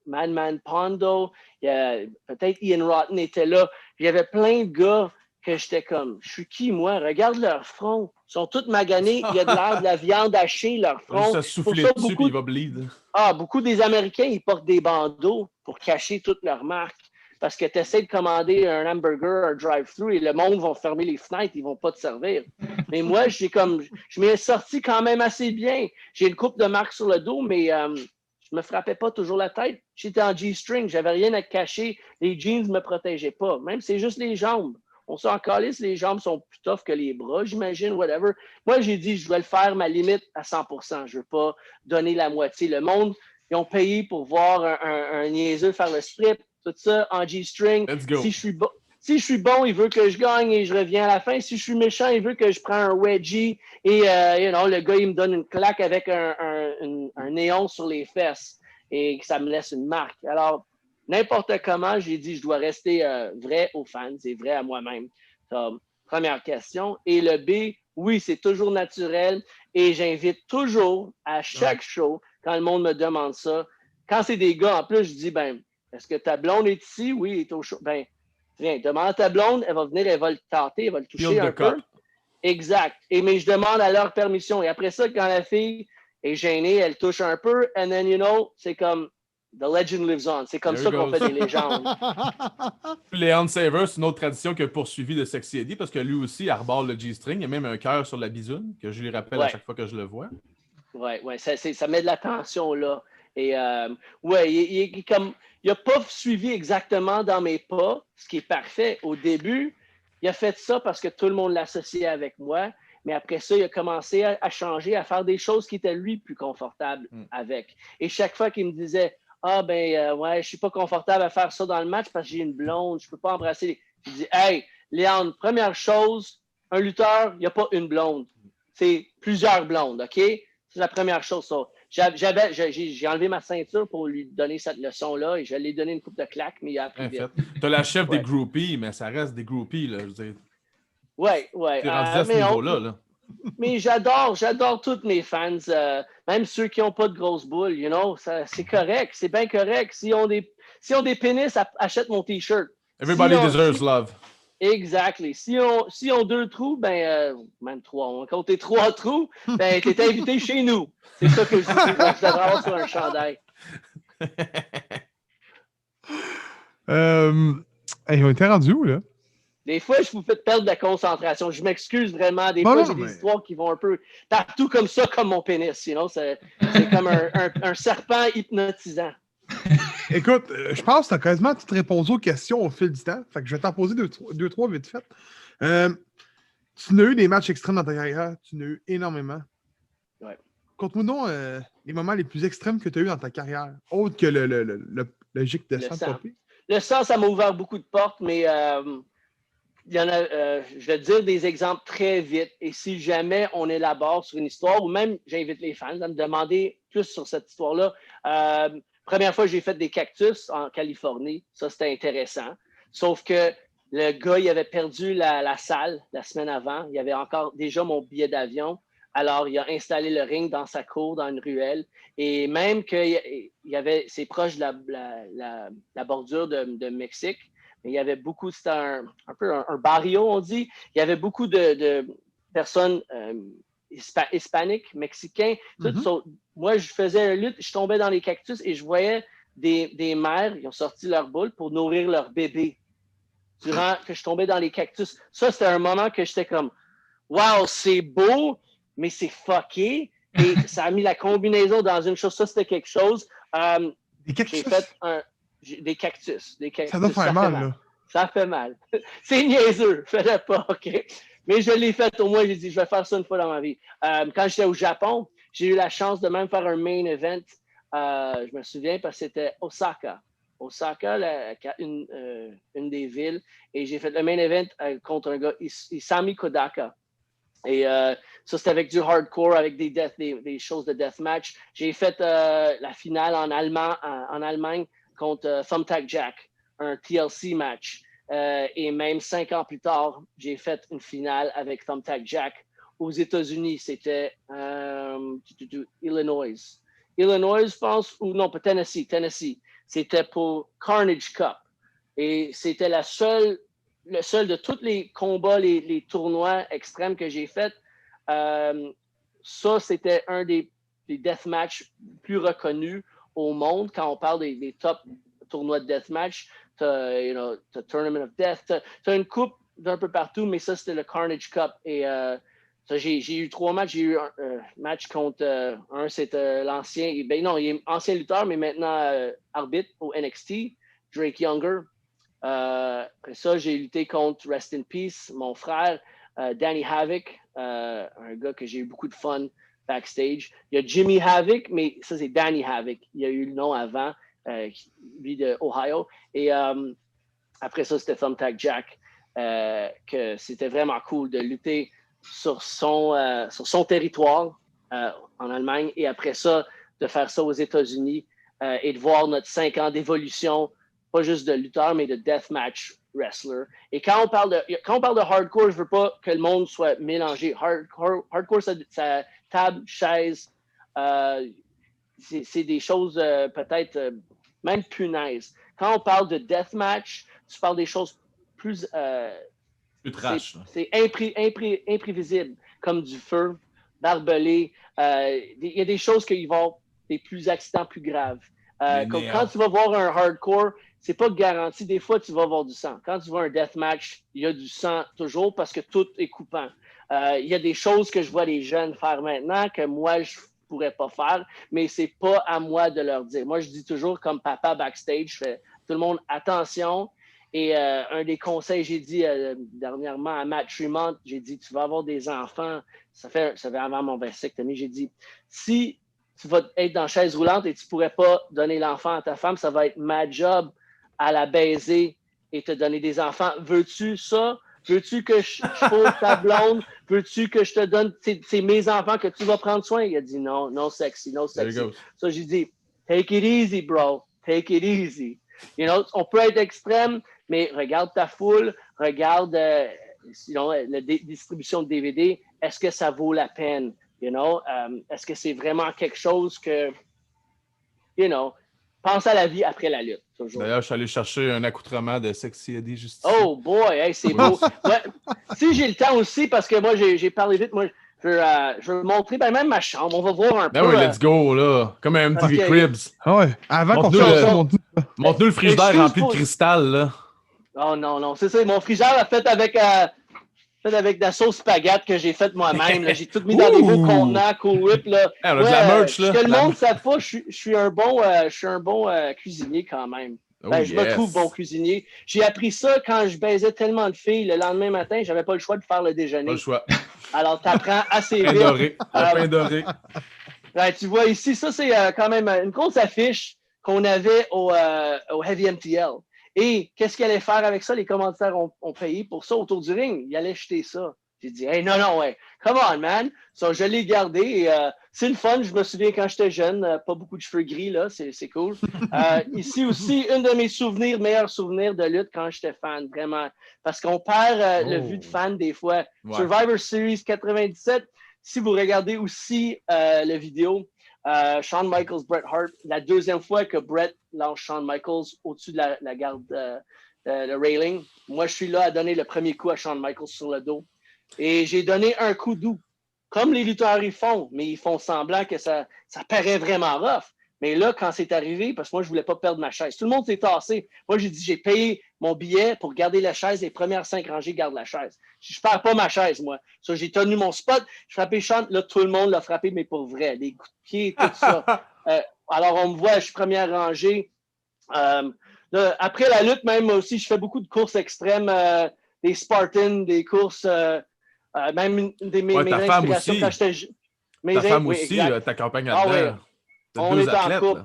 [SPEAKER 5] Madman Pondo, peut-être Ian Rotten était là. Il y avait plein de gars que j'étais comme, je suis qui moi? Regarde leur front. Ils sont tous maganés. Il y a de l'air de la viande hachée, leur front.
[SPEAKER 1] Ça souffler dessus puis il va bleed.
[SPEAKER 5] Beaucoup des Américains, ils portent des bandeaux pour cacher toutes leurs marques. Parce que tu essaies de commander un hamburger, un drive-thru, et le monde va fermer les fenêtres, ils vont pas te servir. Mais moi, je m'ai sorti quand même assez bien. J'ai une coupe de marque sur le dos, mais je me frappais pas toujours la tête. J'étais en G-string, j'avais rien à cacher. Les jeans me protégeaient pas. Même c'est juste les jambes. On s'en calisse, les jambes sont plus tough que les bras, j'imagine, whatever. Moi, j'ai dit, je vais le faire ma limite à 100%. Je veux pas donner la moitié. Le monde, ils ont payé pour voir un niaiseux faire le strip. Tout ça en G-string. Si je suis bon, il veut que je gagne et je reviens à la fin. Si je suis méchant, il veut que je prenne un wedgie et le gars, il me donne une claque avec un néon sur les fesses et que ça me laisse une marque. Alors, n'importe comment, j'ai dit, je dois rester vrai aux fans, c'est vrai à moi-même. Première question. Et le B, oui, c'est toujours naturel et j'invite toujours à chaque show, quand le monde me demande ça, quand c'est des gars, en plus, je dis, est-ce que ta blonde est ici? Oui, elle est au show. Viens, demande à ta blonde, elle va venir, elle va le tenter, elle va le toucher un peu. Exact. Mais je demande à leur permission. Et après ça, quand la fille est gênée, elle touche un peu, and then, c'est comme the legend lives on. C'est comme ça qu'on fait des légendes.
[SPEAKER 1] Leon Saver, c'est une autre tradition qui a poursuivi de Sexy Eddie parce que lui aussi arbore le G-string. Il y a même un cœur sur la bisoune que je lui rappelle à chaque fois que je le vois.
[SPEAKER 5] Oui, ça met de la tension là. Et il n'a pas suivi exactement dans mes pas, ce qui est parfait. Au début, il a fait ça parce que tout le monde l'associait avec moi. Mais après ça, il a commencé à changer, à faire des choses qui étaient lui plus confortable avec. Et chaque fois qu'il me disait, je suis pas confortable à faire ça dans le match parce que j'ai une blonde, je peux pas embrasser. Je dis, hey, Léon, première chose, un lutteur, il n'y a pas une blonde. C'est plusieurs blondes, OK? C'est la première chose. Ça. J'ai enlevé ma ceinture pour lui donner cette leçon-là et je lui ai donné une coupe de claques, mais il a appris vite.
[SPEAKER 1] T'as la chef des groupies, mais ça reste des groupies, là. Je veux dire,
[SPEAKER 5] Ouais.
[SPEAKER 1] t'es rendu à ce niveau-là, là.
[SPEAKER 5] Mais j'adore tous mes fans, même ceux qui n'ont pas de grosses boules, you know, c'est correct, c'est bien correct. S'ils ont des pénis, achète mon t-shirt.
[SPEAKER 1] Everybody deserves love.
[SPEAKER 5] Exactly. Si on 2 trous, même 3, on va compter 3 trous, t'es invité chez nous. C'est ça que je dis. Je devrais avoir sur un chandail.
[SPEAKER 2] On était rendu où, là?
[SPEAKER 5] Des fois, je vous fais perdre de la concentration. Je m'excuse vraiment. Des fois, j'ai des histoires qui vont un peu partout comme ça, comme mon pénis. You know? C'est comme un serpent hypnotisant.
[SPEAKER 2] Écoute, je pense que tu as quasiment toutes répondu aux questions au fil du temps. Fait que je vais t'en poser deux, trois vite fait. Tu n'as eu des matchs extrêmes dans ta carrière. Tu n'as eu énormément.
[SPEAKER 5] Ouais.
[SPEAKER 2] Conte-moi donc les moments les plus extrêmes que tu as eu dans ta carrière, autre que le gic de sang.
[SPEAKER 5] Le sang, ça m'a ouvert beaucoup de portes, mais il y en a, je vais te dire des exemples très vite. Et si jamais on élabore sur une histoire, ou même j'invite les fans à me demander plus sur cette histoire-là. Première fois, j'ai fait des cactus en Californie. Ça, c'était intéressant. Sauf que le gars, il avait perdu la salle la semaine avant. Il avait encore déjà mon billet d'avion. Alors, il a installé le ring dans sa cour, dans une ruelle. Et même c'est proche de la bordure de Mexique. Mais il y avait beaucoup, c'était un peu un barrio, on dit. Il y avait beaucoup de personnes hispaniques, mexicains. Moi, je faisais une lutte, je tombais dans les cactus et je voyais des mères, ils ont sorti leur boule pour nourrir leur bébé durant que je tombais dans les cactus. Ça, c'était un moment que j'étais comme « Wow, c'est beau, mais c'est fucké. » Et ça a mis la combinaison dans une chose. Ça, c'était quelque chose.
[SPEAKER 2] Des cactus?
[SPEAKER 5] J'ai fait des cactus.
[SPEAKER 2] Ça doit faire mal, là.
[SPEAKER 5] Ça fait mal. C'est niaiseux. Fais-le pas, OK? Mais je l'ai fait au moins. J'ai dit, je vais faire ça une fois dans ma vie. Quand j'étais au Japon, j'ai eu la chance de même faire un main event. Je me souviens parce que c'était Osaka. Osaka, une des villes. Et j'ai fait le main event contre un gars, Isami Kodaka. Et ça, c'était avec du hardcore, avec des choses de deathmatch. J'ai fait la finale en Allemagne contre Thumbtack Jack, un TLC match. Et même 5 ans plus tard, j'ai fait une finale avec Thumbtack Jack aux États-Unis. C'était Illinois. Illinois, je pense, ou non, pas Tennessee. C'était pour Carnage Cup. Et c'était le seul de tous les combats, les tournois extrêmes que j'ai fait. Ça, c'était un des deathmatchs plus reconnus au monde quand on parle des top tournois de deathmatch. T'as Tournament of Death. T'as une coupe d'un peu partout, mais ça, c'était le Carnage Cup. Et ça, j'ai eu 3 matchs. J'ai eu un match contre un, c'était l'ancien. Il est ancien lutteur, mais maintenant arbitre au NXT, Drake Younger. Après ça, j'ai lutté contre Rest in Peace, mon frère, Danny Havoc, un gars que j'ai eu beaucoup de fun backstage. Il y a Jimmy Havoc, mais ça, c'est Danny Havoc. Il y a eu le nom avant, lui de Ohio. Et après ça, c'était Thumbtack Jack, que c'était vraiment cool de lutter sur son territoire en Allemagne. Et après ça, de faire ça aux États-Unis et de voir notre 5 ans d'évolution, pas juste de lutteur, mais de deathmatch wrestler. Et quand on parle de hardcore, je veux pas que le monde soit mélangé. Hardcore, ça table, chaise, c'est des choses peut-être même punaises. Quand on parle de deathmatch, tu parles des choses plus
[SPEAKER 1] trash.
[SPEAKER 5] C'est imprévisible, comme du feu, barbelé. Il y a des choses qui vont avoir des accidents plus graves. Quand tu vas voir un hardcore, c'est pas garanti. Des fois, tu vas avoir du sang. Quand tu vois un deathmatch, il y a du sang toujours parce que tout est coupant. Il y a des choses que je vois les jeunes faire maintenant que moi, je pourrais pas faire, mais c'est pas à moi de leur dire. Moi, je dis toujours comme papa backstage, je fais tout le monde attention. Et un des conseils, j'ai dit dernièrement à Matt Tremont, j'ai dit, tu vas avoir des enfants. Ça fait avant mon vasectomie, j'ai dit, si tu vas être dans chaise roulante et tu pourrais pas donner l'enfant à ta femme, ça va être ma job à la baiser et te donner des enfants. Veux-tu ça? Veux-tu que je fourre ta blonde? Veux-tu que je te donne, c'est mes enfants que tu vas prendre soin? Il a dit non, no sexy, no sexy. So, j'ai dit, take it easy, bro. Take it easy. You know, on peut être extrême, mais regarde ta foule, regarde sinon, la distribution de DVD. Est-ce que ça vaut la peine? You know, est-ce que c'est vraiment quelque chose que, you know, pense à la vie après la lutte. Toujours.
[SPEAKER 1] D'ailleurs, je suis allé chercher un accoutrement de Sexy Eddie juste ici.
[SPEAKER 5] Oh boy, hey, c'est beau. Ouais, si j'ai le temps aussi, parce que moi, j'ai parlé vite, moi, je veux montrer même ma chambre. On va voir un peu.
[SPEAKER 1] Ben oui, let's go, là. Comme un MTV Cribs.
[SPEAKER 2] Ah ouais, avant qu'on
[SPEAKER 1] Montre-nous
[SPEAKER 2] fasse ça,
[SPEAKER 1] montre-nous le frigidaire rempli de cristal, là.
[SPEAKER 5] Oh non, c'est ça. Mon frigidaire a fait avec de la sauce spaghetti que j'ai faite moi-même. J'ai tout mis dans des beaux contenants, Cool Whip. Là.
[SPEAKER 1] Hey, on a de la merch, là.
[SPEAKER 5] Que le monde ne sait pas, je suis un bon cuisinier quand même. Je me trouve bon cuisinier. J'ai appris ça quand je baisais tellement de filles. Le lendemain matin, j'avais pas le choix de faire le déjeuner.
[SPEAKER 1] Pas le choix.
[SPEAKER 5] Alors, t'apprends assez
[SPEAKER 1] Pain
[SPEAKER 5] vite.
[SPEAKER 1] doré. Pain doré.
[SPEAKER 5] Tu vois ici, ça, c'est quand même une grosse affiche qu'on avait au Heavy MTL. Et qu'est-ce qu'il allait faire avec ça? Les commanditaires ont payé pour ça autour du ring. Ils allaient jeter ça. J'ai dit, hey, non, ouais. Come on, man. So, je l'ai gardé. Et, c'est le fun. Je me souviens quand j'étais jeune, pas beaucoup de cheveux gris, là. C'est cool. Ici aussi, un de mes meilleurs souvenirs de lutte quand j'étais fan, vraiment. Parce qu'on perd le vu de fan des fois. Ouais. Survivor Series 97, si vous regardez aussi la vidéo, Shawn Michaels, Bret Hart, la deuxième fois que Bret lance Shawn Michaels au-dessus de la garde, le railing. Moi, je suis là à donner le premier coup à Shawn Michaels sur le dos. Et j'ai donné un coup doux, comme les lutteurs ils font, mais ils font semblant que ça paraît vraiment rough. Mais là, quand c'est arrivé, parce que moi, je voulais pas perdre ma chaise. Tout le monde s'est tassé. Moi, j'ai dit, j'ai payé mon billet pour garder la chaise. Les premières 5 rangées gardent la chaise. Je perds pas ma chaise, moi. Ça, j'ai tenu mon spot. Je frappais Shawn. Là, tout le monde l'a frappé, mais pour vrai. Des coups de pied, tout ça. Alors, on me voit, je suis première rangée. Là, après la lutte, même aussi, je fais beaucoup de courses extrêmes, des Spartans, des courses, même mes inspirations quand j'étais...
[SPEAKER 1] Ta femme aussi, t'accompagne là-dedans.
[SPEAKER 5] On est en couple.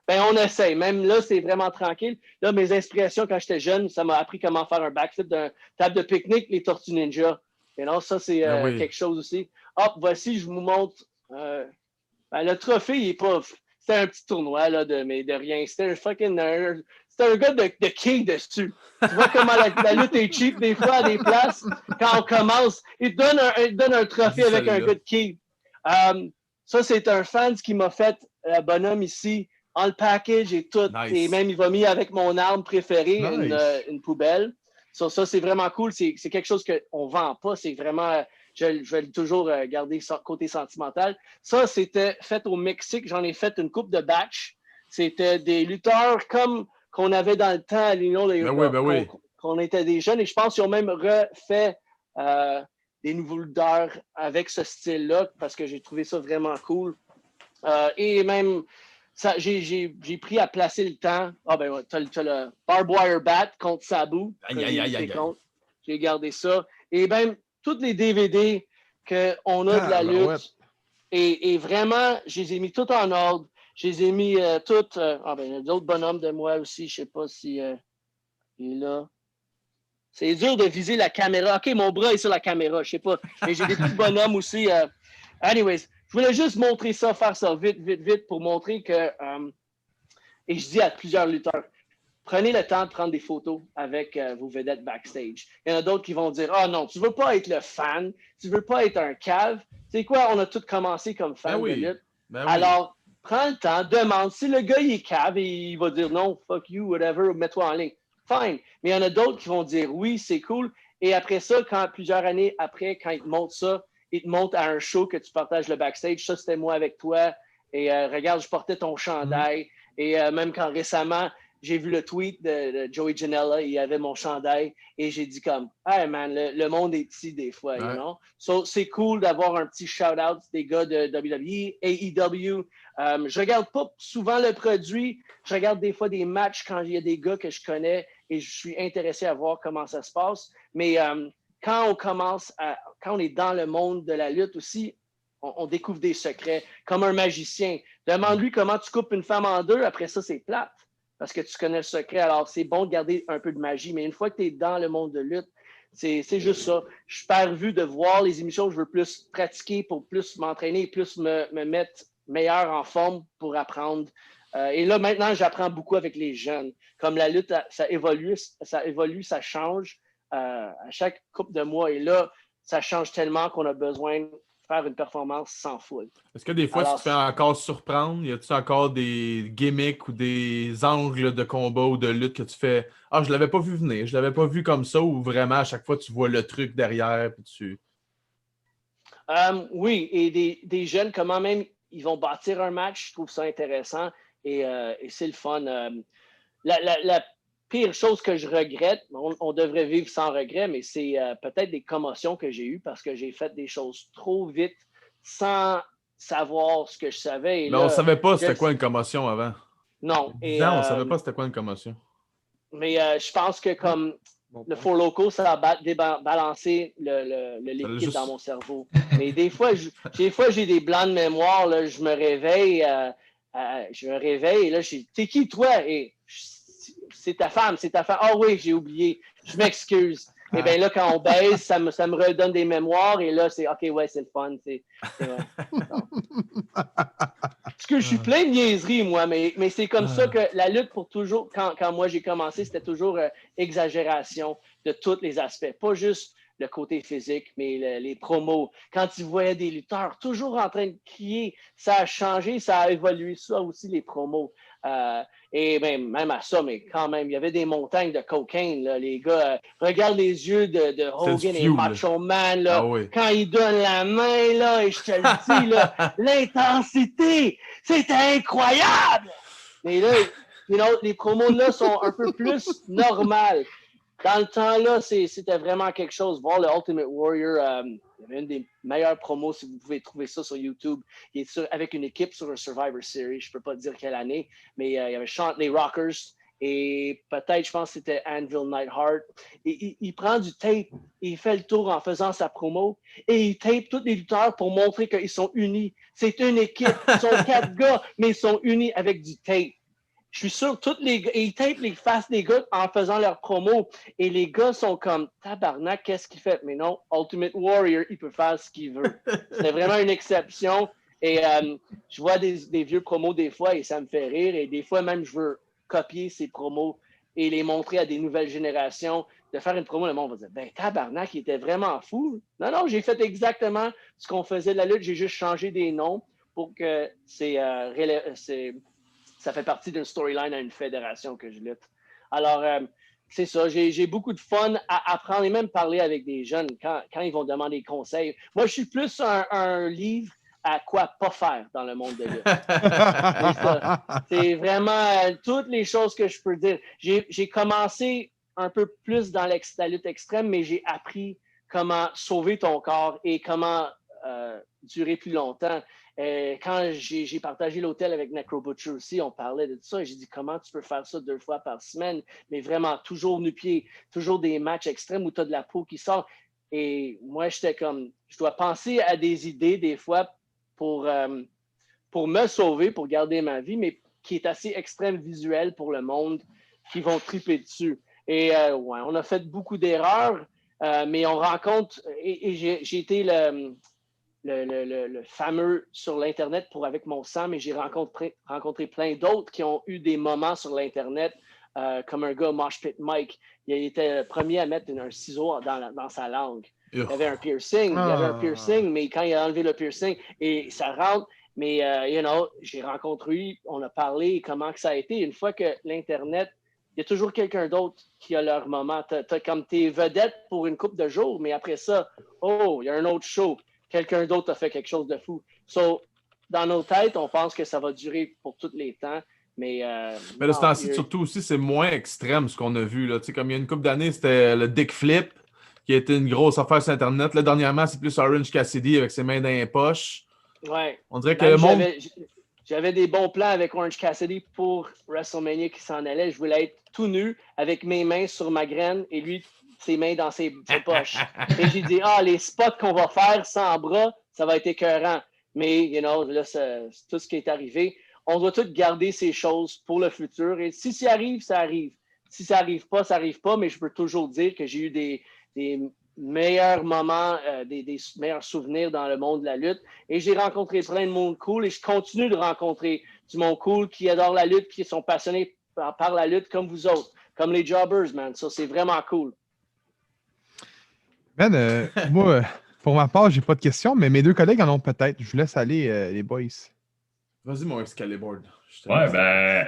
[SPEAKER 5] On essaye. Même là, c'est vraiment tranquille. Là, mes inspirations quand j'étais jeune, ça m'a appris comment faire un backflip d'un table de pique-nique, les Tortues Ninja. Et non, ça, c'est quelque chose aussi. Hop, voici, je vous montre. Le trophée, il est pas... C'était un petit tournoi là, de rien. C'était un fucking... C'était un gars de king dessus. Tu vois comment la lutte est cheap des fois à des places. Quand on commence, il donne un trophée avec un gars de king. Ça, c'est un fan qui m'a fait bonhomme ici, en le package et tout. Nice. Et même, il m'a mis avec mon arme préférée, nice. une poubelle. Ça, c'est vraiment cool. C'est quelque chose qu'on ne vend pas. C'est vraiment... Je vais toujours garder côté sentimental. Ça, c'était fait au Mexique. J'en ai fait une coupe de batch. C'était des lutteurs comme qu'on avait dans le temps à l'Union. Qu'on était des jeunes. Et je pense qu'ils ont même refait... des nouveaux lutteurs avec ce style-là parce que j'ai trouvé ça vraiment cool. Et même, j'ai pris à placer le temps. T'as le Barbed Wire Bat contre Sabu. J'ai gardé ça. Et même, tous les DVD qu'on a de la lutte. Et vraiment, je les ai mis tout en ordre. Je les ai mis toutes. Il y a d'autres bonhommes de moi aussi. Je ne sais pas si il est là. C'est dur de viser la caméra. OK, mon bras est sur la caméra, je sais pas. Mais j'ai des petits bonhommes aussi. Anyways, je voulais juste montrer ça, faire ça vite pour montrer que... et je dis à plusieurs lutteurs, prenez le temps de prendre des photos avec vos vedettes backstage. Il y en a d'autres qui vont dire, non, tu veux pas être le fan, tu veux pas être un cave. Tu sais quoi, on a tous commencé comme fan de lutte. Alors, prends le temps, demande. Si le gars, il est cave et il va dire non, fuck you, whatever, mets-toi en ligne. Fine. Mais il y en a d'autres qui vont dire oui, c'est cool. Et après ça, plusieurs années après, quand ils te montrent ça, ils te montrent à un show que tu partages le backstage. Ça, c'était moi avec toi. Et regarde, je portais ton chandail. Et même quand récemment, j'ai vu le tweet de Joey Janela, il y avait mon chandail. Et j'ai dit comme, hey man, le monde est petit des fois, you know? So, c'est cool d'avoir un petit shout-out des gars de WWE, AEW. Je regarde pas souvent le produit. Je regarde des fois des matchs quand il y a des gars que je connais et je suis intéressé à voir comment ça se passe. Mais quand on est dans le monde de la lutte aussi, on découvre des secrets, comme un magicien. Demande-lui comment tu coupes une femme en deux, après ça, c'est plate. parce que tu connais le secret. Alors, c'est bon de garder un peu de magie, mais une fois que tu es dans le monde de lutte, c'est juste ça. Je perds vue de voir les émissions, je veux plus pratiquer pour plus m'entraîner, plus me mettre meilleur en forme pour apprendre. Et là, maintenant, j'apprends beaucoup avec les jeunes. Comme la lutte, ça évolue, ça change à chaque couple de mois. Et là, ça change tellement qu'on a besoin de faire une performance sans foule.
[SPEAKER 1] Est-ce que des fois, tu te fais encore surprendre? Y a-tu encore des gimmicks ou des angles de combat ou de lutte que tu fais « Ah, je l'avais pas vu venir, je l'avais pas vu comme ça » ou vraiment, à chaque fois, tu vois le truc derrière puis tu...
[SPEAKER 5] Oui, et des jeunes, comment même ils vont bâtir un match, je trouve ça intéressant et c'est le fun. La pire chose que je regrette, on devrait vivre sans regret, mais c'est peut-être des commotions que j'ai eues parce que j'ai fait des choses trop vite sans savoir ce que je savais. Et
[SPEAKER 1] Mais
[SPEAKER 5] là,
[SPEAKER 1] on savait pas c'était quoi une commotion avant.
[SPEAKER 5] Non.
[SPEAKER 1] Et, on savait pas c'était quoi une commotion.
[SPEAKER 5] Mais je pense que comme le Four Loko, ça a débalancé le liquide dans mon cerveau. Mais des fois, j'ai des blancs de mémoire, là, je me réveille et là, je dis « T'es qui, toi? » Et c'est ta femme. Ah oui, j'ai oublié. Je m'excuse. Et bien là, quand on baise, ça me redonne des mémoires et là, c'est OK, ouais, c'est le fun. Parce que je suis plein de niaiseries, moi, mais c'est comme ça que la lutte pour toujours, quand moi j'ai commencé, c'était toujours exagération de tous les aspects. Pas juste le côté physique, mais les promos. Quand tu voyais des lutteurs toujours en train de crier, ça a changé, ça a évolué, ça aussi, les promos. Et même à ça, mais quand même, il y avait des montagnes de cocaine, là, les gars. Regarde les yeux de Hogan et Macho Man, là, quand ils donnent la main, là, et je te le dis, là, l'intensité, c'était incroyable! Mais là, les promos là sont un peu plus normales. Dans le temps, là, c'était vraiment quelque chose. Voir le Ultimate Warrior, il y avait une des meilleures promos, si vous pouvez trouver ça sur YouTube. Il est avec une équipe sur un Survivor Series, je ne peux pas dire quelle année, mais il y avait les Rockers et peut-être, je pense que c'était Anvil Neidhart. Et il prend du tape, il fait le tour en faisant sa promo et il tape tous les lutteurs pour montrer qu'ils sont unis. C'est une équipe, ils sont 4 gars, mais ils sont unis avec du tape. Je suis sûr, ils tapent les faces des gars en faisant leur promo. Et les gars sont comme, tabarnak, qu'est-ce qu'il fait? Mais non, Ultimate Warrior, il peut faire ce qu'il veut. C'était vraiment une exception. Et je vois des vieux promos des fois et ça me fait rire. Et des fois, même, je veux copier ces promos et les montrer à des nouvelles générations. De faire une promo, le monde va dire, ben tabarnak, il était vraiment fou. Non, j'ai fait exactement ce qu'on faisait de la lutte. J'ai juste changé des noms pour que ça fait partie d'une storyline à une fédération que je lutte. Alors, c'est ça. J'ai beaucoup de fun à apprendre et même parler avec des jeunes quand ils vont demander conseils. Moi, je suis plus un livre à quoi pas faire dans le monde de lutte. C'est vraiment toutes les choses que je peux dire. J'ai commencé un peu plus dans la lutte extrême, mais j'ai appris comment sauver ton corps et comment durer plus longtemps. Quand j'ai partagé l'hôtel avec Necro Butcher aussi, on parlait de ça. J'ai dit comment tu peux faire ça 2 fois par semaine, mais vraiment toujours nu-pied, toujours des matchs extrêmes où tu as de la peau qui sort. Et moi, j'étais comme, je dois penser à des idées des fois pour me sauver, pour garder ma vie, mais qui est assez extrême visuel pour le monde qui vont triper dessus. Et ouais, on a fait beaucoup d'erreurs, mais on rencontre, et j'ai été le fameux sur l'Internet avec mon sang, mais j'ai rencontré plein d'autres qui ont eu des moments sur l'Internet, comme un gars, Mosh Pit Mike. Il était le premier à mettre un ciseau dans sa langue. Il avait un piercing, mais quand il a enlevé le piercing, et ça rentre, mais, j'ai rencontré, on a parlé, comment que ça a été. Une fois que l'Internet, il y a toujours quelqu'un d'autre qui a leur moment. T'as comme tes vedettes pour une couple de jours, mais après ça, il y a un autre show. Quelqu'un d'autre a fait quelque chose de fou. So, dans nos têtes, on pense que ça va durer pour tous les temps. Mais
[SPEAKER 1] de ce temps-ci, surtout aussi, c'est moins extrême ce qu'on a vu. Là. Comme il y a une couple d'années, c'était le Dick Flip, qui a été une grosse affaire sur Internet. Là, dernièrement, c'est plus Orange Cassidy avec ses mains dans les poches.
[SPEAKER 5] Ouais.
[SPEAKER 1] On dirait que le monde...
[SPEAKER 5] J'avais des bons plans avec Orange Cassidy pour WrestleMania qui s'en allait. Je voulais être tout nu avec mes mains sur ma graine et lui, ses mains dans ses poches. Et j'ai dit, les spots qu'on va faire sans bras, ça va être écœurant. Mais, là, c'est tout ce qui est arrivé. on doit tous garder ces choses pour le futur. Et si ça arrive, ça arrive. Si ça n'arrive pas, ça n'arrive pas, mais je peux toujours dire que j'ai eu des meilleurs moments, des meilleurs souvenirs dans le monde de la lutte. Et j'ai rencontré plein de monde cool et je continue de rencontrer du monde cool qui adore la lutte, qui sont passionnés par la lutte comme vous autres, comme les Jobbers, man. Ça, c'est vraiment cool.
[SPEAKER 2] Man, moi, pour ma part, j'ai pas de questions, mais mes deux collègues en ont peut-être. Je vous laisse aller, les boys.
[SPEAKER 1] Vas-y, mon Excalibur.
[SPEAKER 4] Ouais, ben,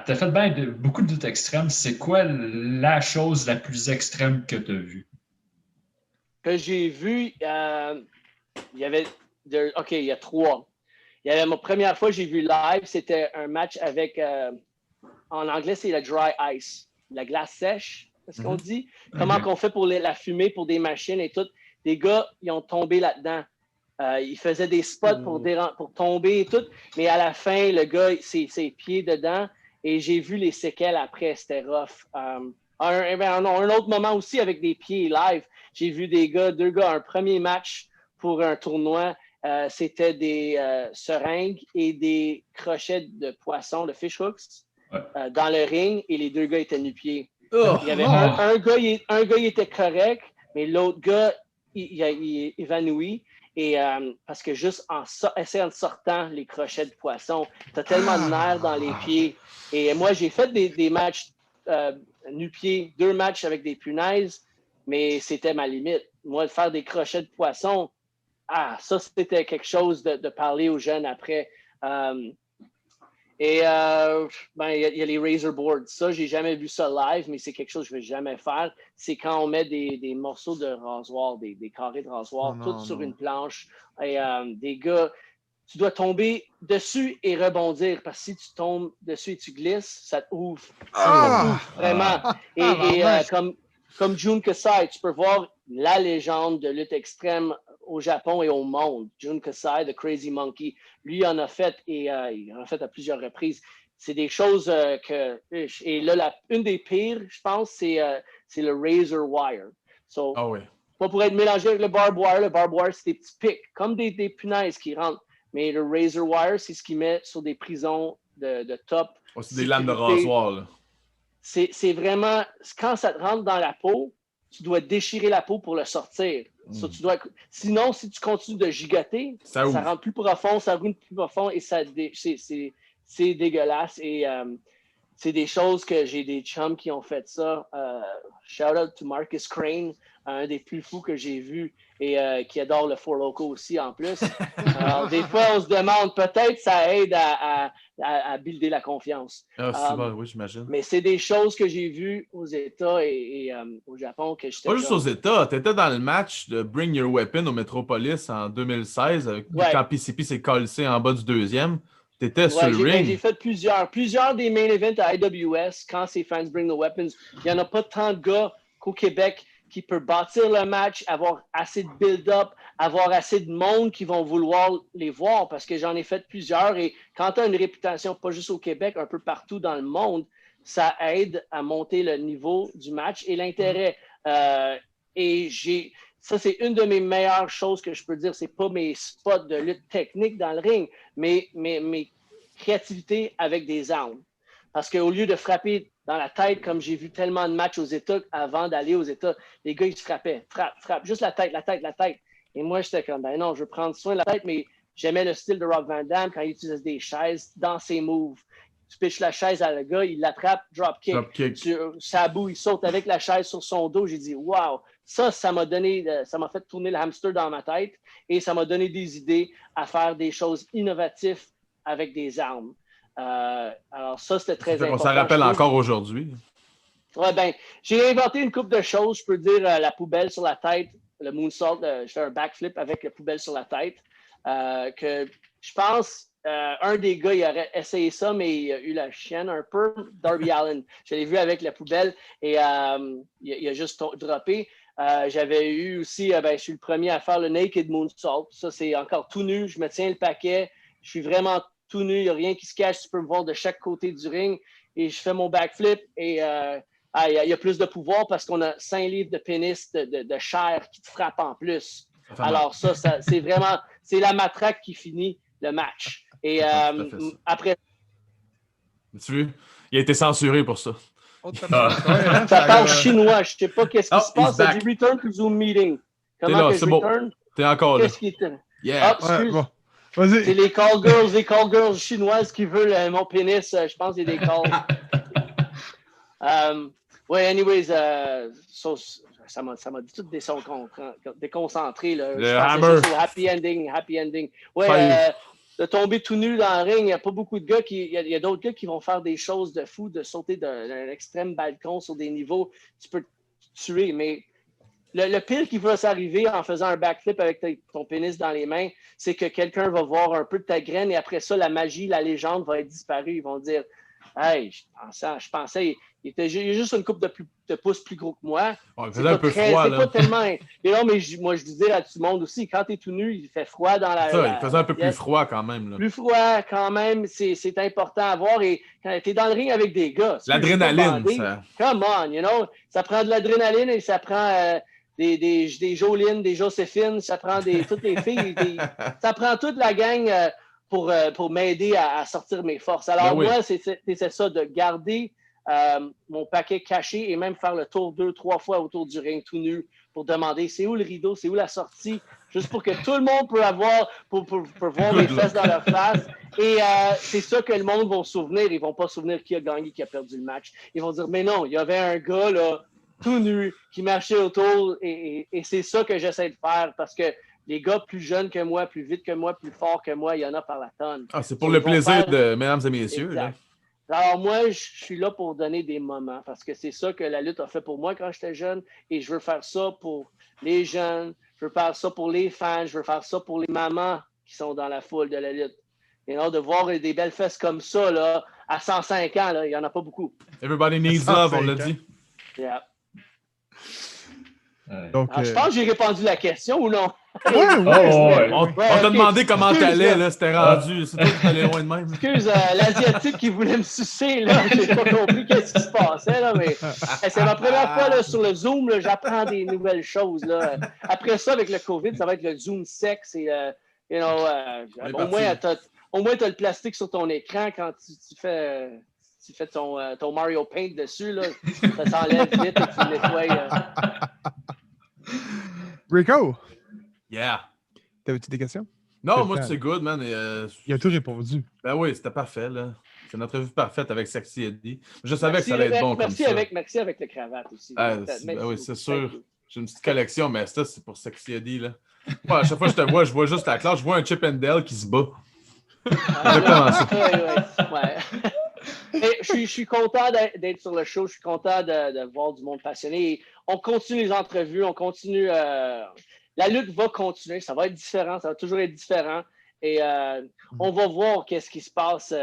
[SPEAKER 4] t'as fait beaucoup de luttes extrêmes. C'est quoi la chose la plus extrême que t'as vue?
[SPEAKER 5] Que j'ai vu, il y avait... OK, il y a 3. Il y avait ma première fois que j'ai vu live, c'était un match avec... en anglais, c'est la dry ice. La glace sèche, c'est ce qu'on dit. Comment qu'on fait pour la fumée, pour des machines et tout. Des gars, ils ont tombé là-dedans. Ils faisaient des spots pour tomber et tout. Mais à la fin, le gars, ses pieds dedans. Et j'ai vu les séquelles après. C'était rough. Un autre moment aussi avec des pieds live. J'ai vu deux gars, un premier match pour un tournoi. C'était des seringues et des crochets de poisson, de fish hooks, dans le ring. Et les 2 gars étaient nu-pieds. Il y avait un gars, il était correct, mais l'autre gars, il est évanoui. Et parce que juste essayant de sortant les crochets de poisson, tu as tellement de nerfs dans les pieds. Et moi, j'ai fait des matchs nu-pieds, 2 matchs avec des punaises, mais c'était ma limite. Moi, de faire des crochets de poisson, ça, c'était quelque chose de parler aux jeunes après. Il y a les razor boards. Ça, j'ai jamais vu ça live, mais c'est quelque chose que je ne vais jamais faire. C'est quand on met des morceaux de rasoir, des carrés de rasoir, sur une planche. Et des gars, tu dois tomber dessus et rebondir, parce que si tu tombes dessus et tu glisses, ça te ouvre. Ça te ouvre, vraiment. Comme Jun Kasai, tu peux voir la légende de lutte extrême au Japon et au monde. Jun Kasai, The Crazy Monkey. Lui, il en a fait et il en a fait à plusieurs reprises. C'est des choses que... Et là, une des pires, je pense, c'est le razor wire. So, pas pour être mélangé avec le barbed wire. Le barbed wire, c'est des petits pics, comme des punaises qui rentrent. Mais le razor wire, c'est ce qu'ils mettent sur des prisons de top.
[SPEAKER 1] C'est des lames de rasoir, là.
[SPEAKER 5] C'est vraiment... Quand ça te rentre dans la peau, tu dois déchirer la peau pour le sortir. So, sinon, si tu continues de gigoter, ça rentre plus profond, ça roule plus profond et c'est dégueulasse. Et c'est des choses que j'ai des chums qui ont fait ça. Shout out to Marcus Crane, un des plus fous que j'ai vu et qui adore le Four Loko aussi en plus. Alors, des fois, on se demande, peut-être ça aide à builder la confiance.
[SPEAKER 1] Oui, j'imagine.
[SPEAKER 5] Mais c'est des choses que j'ai vues aux États et au Japon que j'étais.
[SPEAKER 1] Pas juste aux États, tu étais dans le match de Bring Your Weapon au Metropolis en 2016 quand PCP s'est collé en bas du 2e. Tu étais sur le ring.
[SPEAKER 5] J'ai fait plusieurs des main events à IWS quand c'est Fans Bring the Weapons. Il n'y en a pas tant de gars qu'au Québec qui peuvent bâtir le match, avoir assez de build-up, avoir assez de monde qui vont vouloir les voir, parce que j'en ai fait plusieurs. Et quand tu as une réputation, pas juste au Québec, un peu partout dans le monde, ça aide à monter le niveau du match et l'intérêt. Ça, c'est une de mes meilleures choses que je peux dire. C'est pas mes spots de lutte technique dans le ring, mais mes créativités avec des armes. Parce qu'au lieu de frapper dans la tête, comme j'ai vu tellement de matchs aux États avant d'aller aux États, les gars, ils se frappaient. Frappe, juste la tête. Et moi, j'étais comme, ben non, je veux prendre soin de la tête, mais j'aimais le style de Rob Van Dam quand il utilise des chaises dans ses moves. Tu pitches la chaise à le gars, il l'attrape, drop kick. Sabu, il saute avec la chaise sur son dos. J'ai dit, wow, ça m'a fait tourner le hamster dans ma tête et ça m'a donné des idées à faire des choses innovatives avec des armes. Alors ça, c'était très important.
[SPEAKER 1] On s'en rappelle encore aujourd'hui.
[SPEAKER 5] Ouais, j'ai inventé une couple de choses. Je peux dire la poubelle sur la tête, le moonsault, je fais un backflip avec la poubelle sur la tête. Que je pense, un des gars, il aurait essayé ça, mais il a eu la chienne un peu. Darby Allin. Je l'ai vu avec la poubelle et il a juste droppé. J'avais eu aussi, je suis le premier à faire le naked moonsault. Ça, c'est encore tout nu. Je me tiens le paquet. Je suis vraiment tout nu. Il n'y a rien qui se cache. Tu peux me voir de chaque côté du ring. Et je fais mon backflip et il y a plus de pouvoir parce qu'on a 5 livres de pénis de chair qui te frappe en plus. Alors ça c'est vraiment, c'est la matraque qui finit le match. Et
[SPEAKER 1] tout à fait ça.
[SPEAKER 5] après...
[SPEAKER 1] Tu vois, il a été censuré pour ça.
[SPEAKER 5] Ça parle chinois. Je sais pas qu'est-ce qui se passe. Ça
[SPEAKER 1] back.
[SPEAKER 5] dit return to Zoom meeting.
[SPEAKER 1] T'es
[SPEAKER 5] Comment
[SPEAKER 1] là,
[SPEAKER 5] que
[SPEAKER 1] c'est
[SPEAKER 5] je
[SPEAKER 1] bon.
[SPEAKER 5] return?
[SPEAKER 1] T'es encore là.
[SPEAKER 5] Qu'est-ce qui est...
[SPEAKER 1] Yeah.
[SPEAKER 5] Ah, excuse.
[SPEAKER 2] Bon. Vas-y.
[SPEAKER 5] C'est les call girls chinoises qui veulent mon pénis. Je pense qu'il y a des calls. Ouais, anyways, ça m'a tout déconcentré. Là.
[SPEAKER 1] Le
[SPEAKER 5] Je pensais
[SPEAKER 1] hammer.
[SPEAKER 5] juste au happy ending. Ouais, de tomber tout nu dans le ring, il n'y a pas beaucoup de gars il y a d'autres gars qui vont faire des choses de fou, de sauter d'un extrême balcon sur des niveaux. Tu peux te tuer, mais le pire qui va s'arriver en faisant un backflip avec ton pénis dans les mains, c'est que quelqu'un va voir un peu de ta graine et après ça, la magie, la légende va être disparue. Ils vont dire hey, je pensais il y a juste une couple de pouces plus gros que moi.
[SPEAKER 1] Ouais, il faisait un peu froid.
[SPEAKER 5] C'est pas tellement. Et non, mais moi, je disais à tout le monde aussi, quand tu es tout nu, il fait froid dans la.
[SPEAKER 1] Il faisait un peu plus froid quand même. Là.
[SPEAKER 5] Plus froid quand même, c'est important à voir. Et quand tu es dans le ring avec des gars.
[SPEAKER 1] L'adrénaline, ça.
[SPEAKER 5] Come on, ça prend de l'adrénaline et ça prend. Des Jolines, des Joséphines, ça prend toutes les filles, ça prend toute la gang pour m'aider à sortir mes forces. Alors moi, c'est ça, de garder mon paquet caché et même faire le tour 2-3 fois autour du ring tout nu pour demander c'est où le rideau, c'est où la sortie, juste pour que tout le monde peut voir mes fesses dans leur face. Et c'est ça que le monde va se souvenir. Ils vont pas se souvenir qui a gagné, qui a perdu le match. Ils vont dire mais non, il y avait un gars là tout nu, qui marchait autour, et c'est ça que j'essaie de faire, parce que les gars plus jeunes que moi, plus vite que moi, plus forts que moi, il y en a par la tonne.
[SPEAKER 1] C'est pour le plaisir de mesdames et messieurs. Là.
[SPEAKER 5] Alors moi, je suis là pour donner des moments, parce que c'est ça que la lutte a fait pour moi quand j'étais jeune, et je veux faire ça pour les jeunes, je veux faire ça pour les fans, je veux faire ça pour les mamans qui sont dans la foule de la lutte. Et de voir des belles fesses comme ça, là, à 105 ans, là, il n'y en a pas beaucoup.
[SPEAKER 1] Everybody needs love, on l'a dit.
[SPEAKER 5] Yeah.
[SPEAKER 2] Donc,
[SPEAKER 5] je pense que j'ai répondu à la question ou non?
[SPEAKER 1] On t'a demandé comment t'allais, là, c'était rendu. C'est toi qui t'allais loin de même.
[SPEAKER 5] Excuse, l'Asiatique qui voulait me sucer, là, j'ai pas compris qu'est-ce qui se passait, là, mais c'est ma première fois là, sur le Zoom, là, j'apprends des nouvelles choses. Là. Après ça, avec le COVID, ça va être le Zoom sexe et, au moins, t'as le plastique sur ton écran quand tu fais ton Mario Paint dessus, là, ça s'enlève vite et tu nettoies.
[SPEAKER 2] Rico!
[SPEAKER 1] Yeah!
[SPEAKER 2] T'avais-tu des questions?
[SPEAKER 1] Non, moi, c'est good, man.
[SPEAKER 2] Il a tout répondu.
[SPEAKER 1] Ben oui, c'était parfait, là. C'est notre revue parfaite avec Sexy Eddie. Je savais que ça allait être bon comme ça.
[SPEAKER 5] Merci avec le cravate aussi.
[SPEAKER 1] Oui, c'est sûr. J'ai une petite collection, mais ça, c'est pour Sexy Eddie, là. Ouais, à chaque fois que je vois juste la classe, je vois un Chip and Dale qui se bat. Exactement ça.
[SPEAKER 5] Ouais. Je suis content d'être sur le show. Je suis content de voir du monde passionné. On continue les entrevues. On continue. La lutte va continuer. Ça va être différent. Ça va toujours être différent. Et on va voir qu'est-ce qui se passe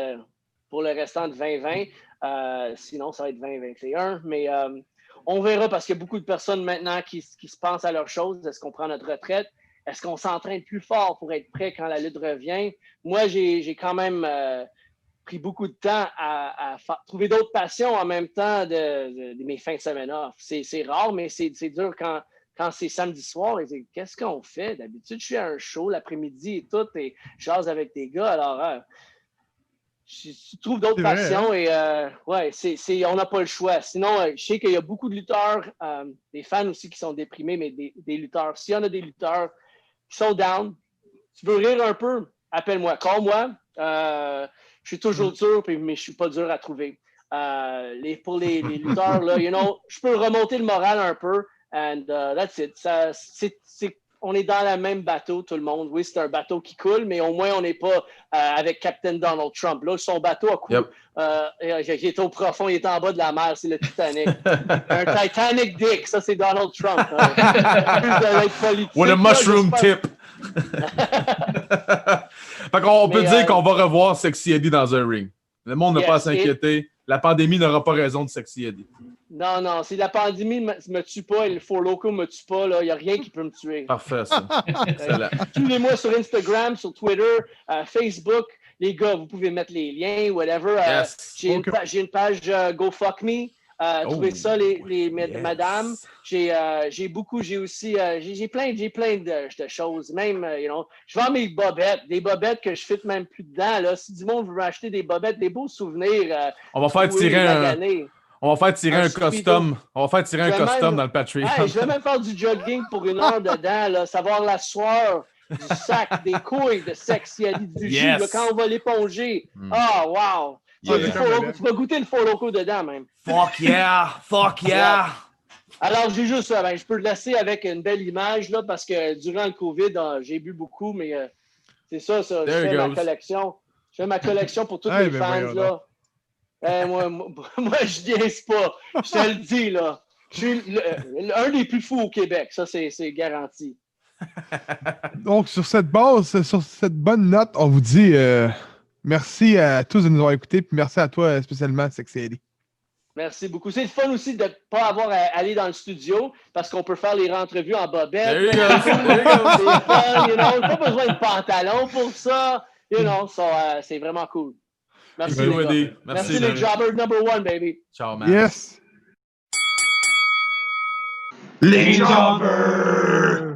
[SPEAKER 5] pour le restant de 2020. Sinon, ça va être 2021. Mais on verra parce qu'il y a beaucoup de personnes maintenant qui se pensent à leurs choses. Est-ce qu'on prend notre retraite? Est-ce qu'on s'entraîne plus fort pour être prêt quand la lutte revient? Moi, j'ai quand même pris beaucoup de temps à trouver d'autres passions en même temps de mes fins de semaine off. C'est rare, mais c'est dur quand c'est samedi soir. Et qu'est-ce qu'on fait? D'habitude, je suis à un show l'après-midi et tout, et je jase avec des gars. Alors, je trouve d'autres passions et on n'a pas le choix. Sinon, je sais qu'il y a beaucoup de lutteurs, des fans aussi qui sont déprimés, mais des lutteurs. S'il y en a des lutteurs qui sont down, tu veux rire un peu, appelle-moi, call-moi. Je suis toujours dur, mais je suis pas dur à trouver. Pour les lutteurs, là, je peux remonter le moral un peu, and that's it. On est dans le même bateau, tout le monde. Oui, c'est un bateau qui coule, mais au moins, on n'est pas avec Captain Donald Trump. Là, son bateau a coulé. Il est au profond, il est en bas de la mer, c'est le Titanic. Un Titanic Dick, ça, c'est Donald Trump.
[SPEAKER 1] With a mushroom tip. Fait qu'on peut dire qu'on va revoir Sexy Eddie dans un ring. Le monde n'a pas à s'inquiéter. La pandémie n'aura pas raison de Sexy Eddie.
[SPEAKER 5] Non, si la pandémie ne me tue pas et le Four Loco ne me tue pas, il n'y a rien qui peut me tuer.
[SPEAKER 1] Parfait, ça.
[SPEAKER 5] Suivez-moi sur Instagram, sur Twitter, Facebook. Les gars, vous pouvez mettre les liens, whatever. J'ai une page GoFuckMe. trouver ça,
[SPEAKER 1] yes.
[SPEAKER 5] madame. J'ai aussi, j'ai plein de choses. Même, je vends mes bobettes, des bobettes que je fit même plus dedans. Là. Si du monde veut m'acheter des bobettes, des beaux souvenirs.
[SPEAKER 1] On va faire tirer un custom. On va faire tirer un custom dans le Patreon.
[SPEAKER 5] Ouais, je vais même faire du jogging pour 1 heure dedans, là, savoir la sueur du sac, des couilles de sexualité, du jus, là, quand on va l'éponger. Ah, wow! Tu vas goûter le faux loco dedans, même.
[SPEAKER 1] Fuck yeah! Fuck yeah!
[SPEAKER 5] Alors, j'ai juste ça. Je peux le laisser avec une belle image, là, parce que durant le COVID, j'ai bu beaucoup, mais c'est ça. Je fais ma collection. Je fais ma collection pour tous les fans, là. Moi, je niaise pas. Je te le dis, là. Je suis un des plus fous au Québec. Ça, c'est garanti.
[SPEAKER 2] Donc, sur cette base, sur cette bonne note, on vous dit merci à tous de nous avoir écoutés, puis merci à toi spécialement, Sexy Eddie.
[SPEAKER 5] Merci beaucoup. C'est le fun aussi de ne pas avoir à aller dans le studio parce qu'on peut faire les entrevues en bobette.
[SPEAKER 1] There you go.
[SPEAKER 5] C'est fun, pas besoin de pantalon pour ça. C'est vraiment cool. Merci, les gars. Merci les jobbers number 1, baby.
[SPEAKER 1] Ciao, man.
[SPEAKER 2] Yes.
[SPEAKER 6] Les jobbers!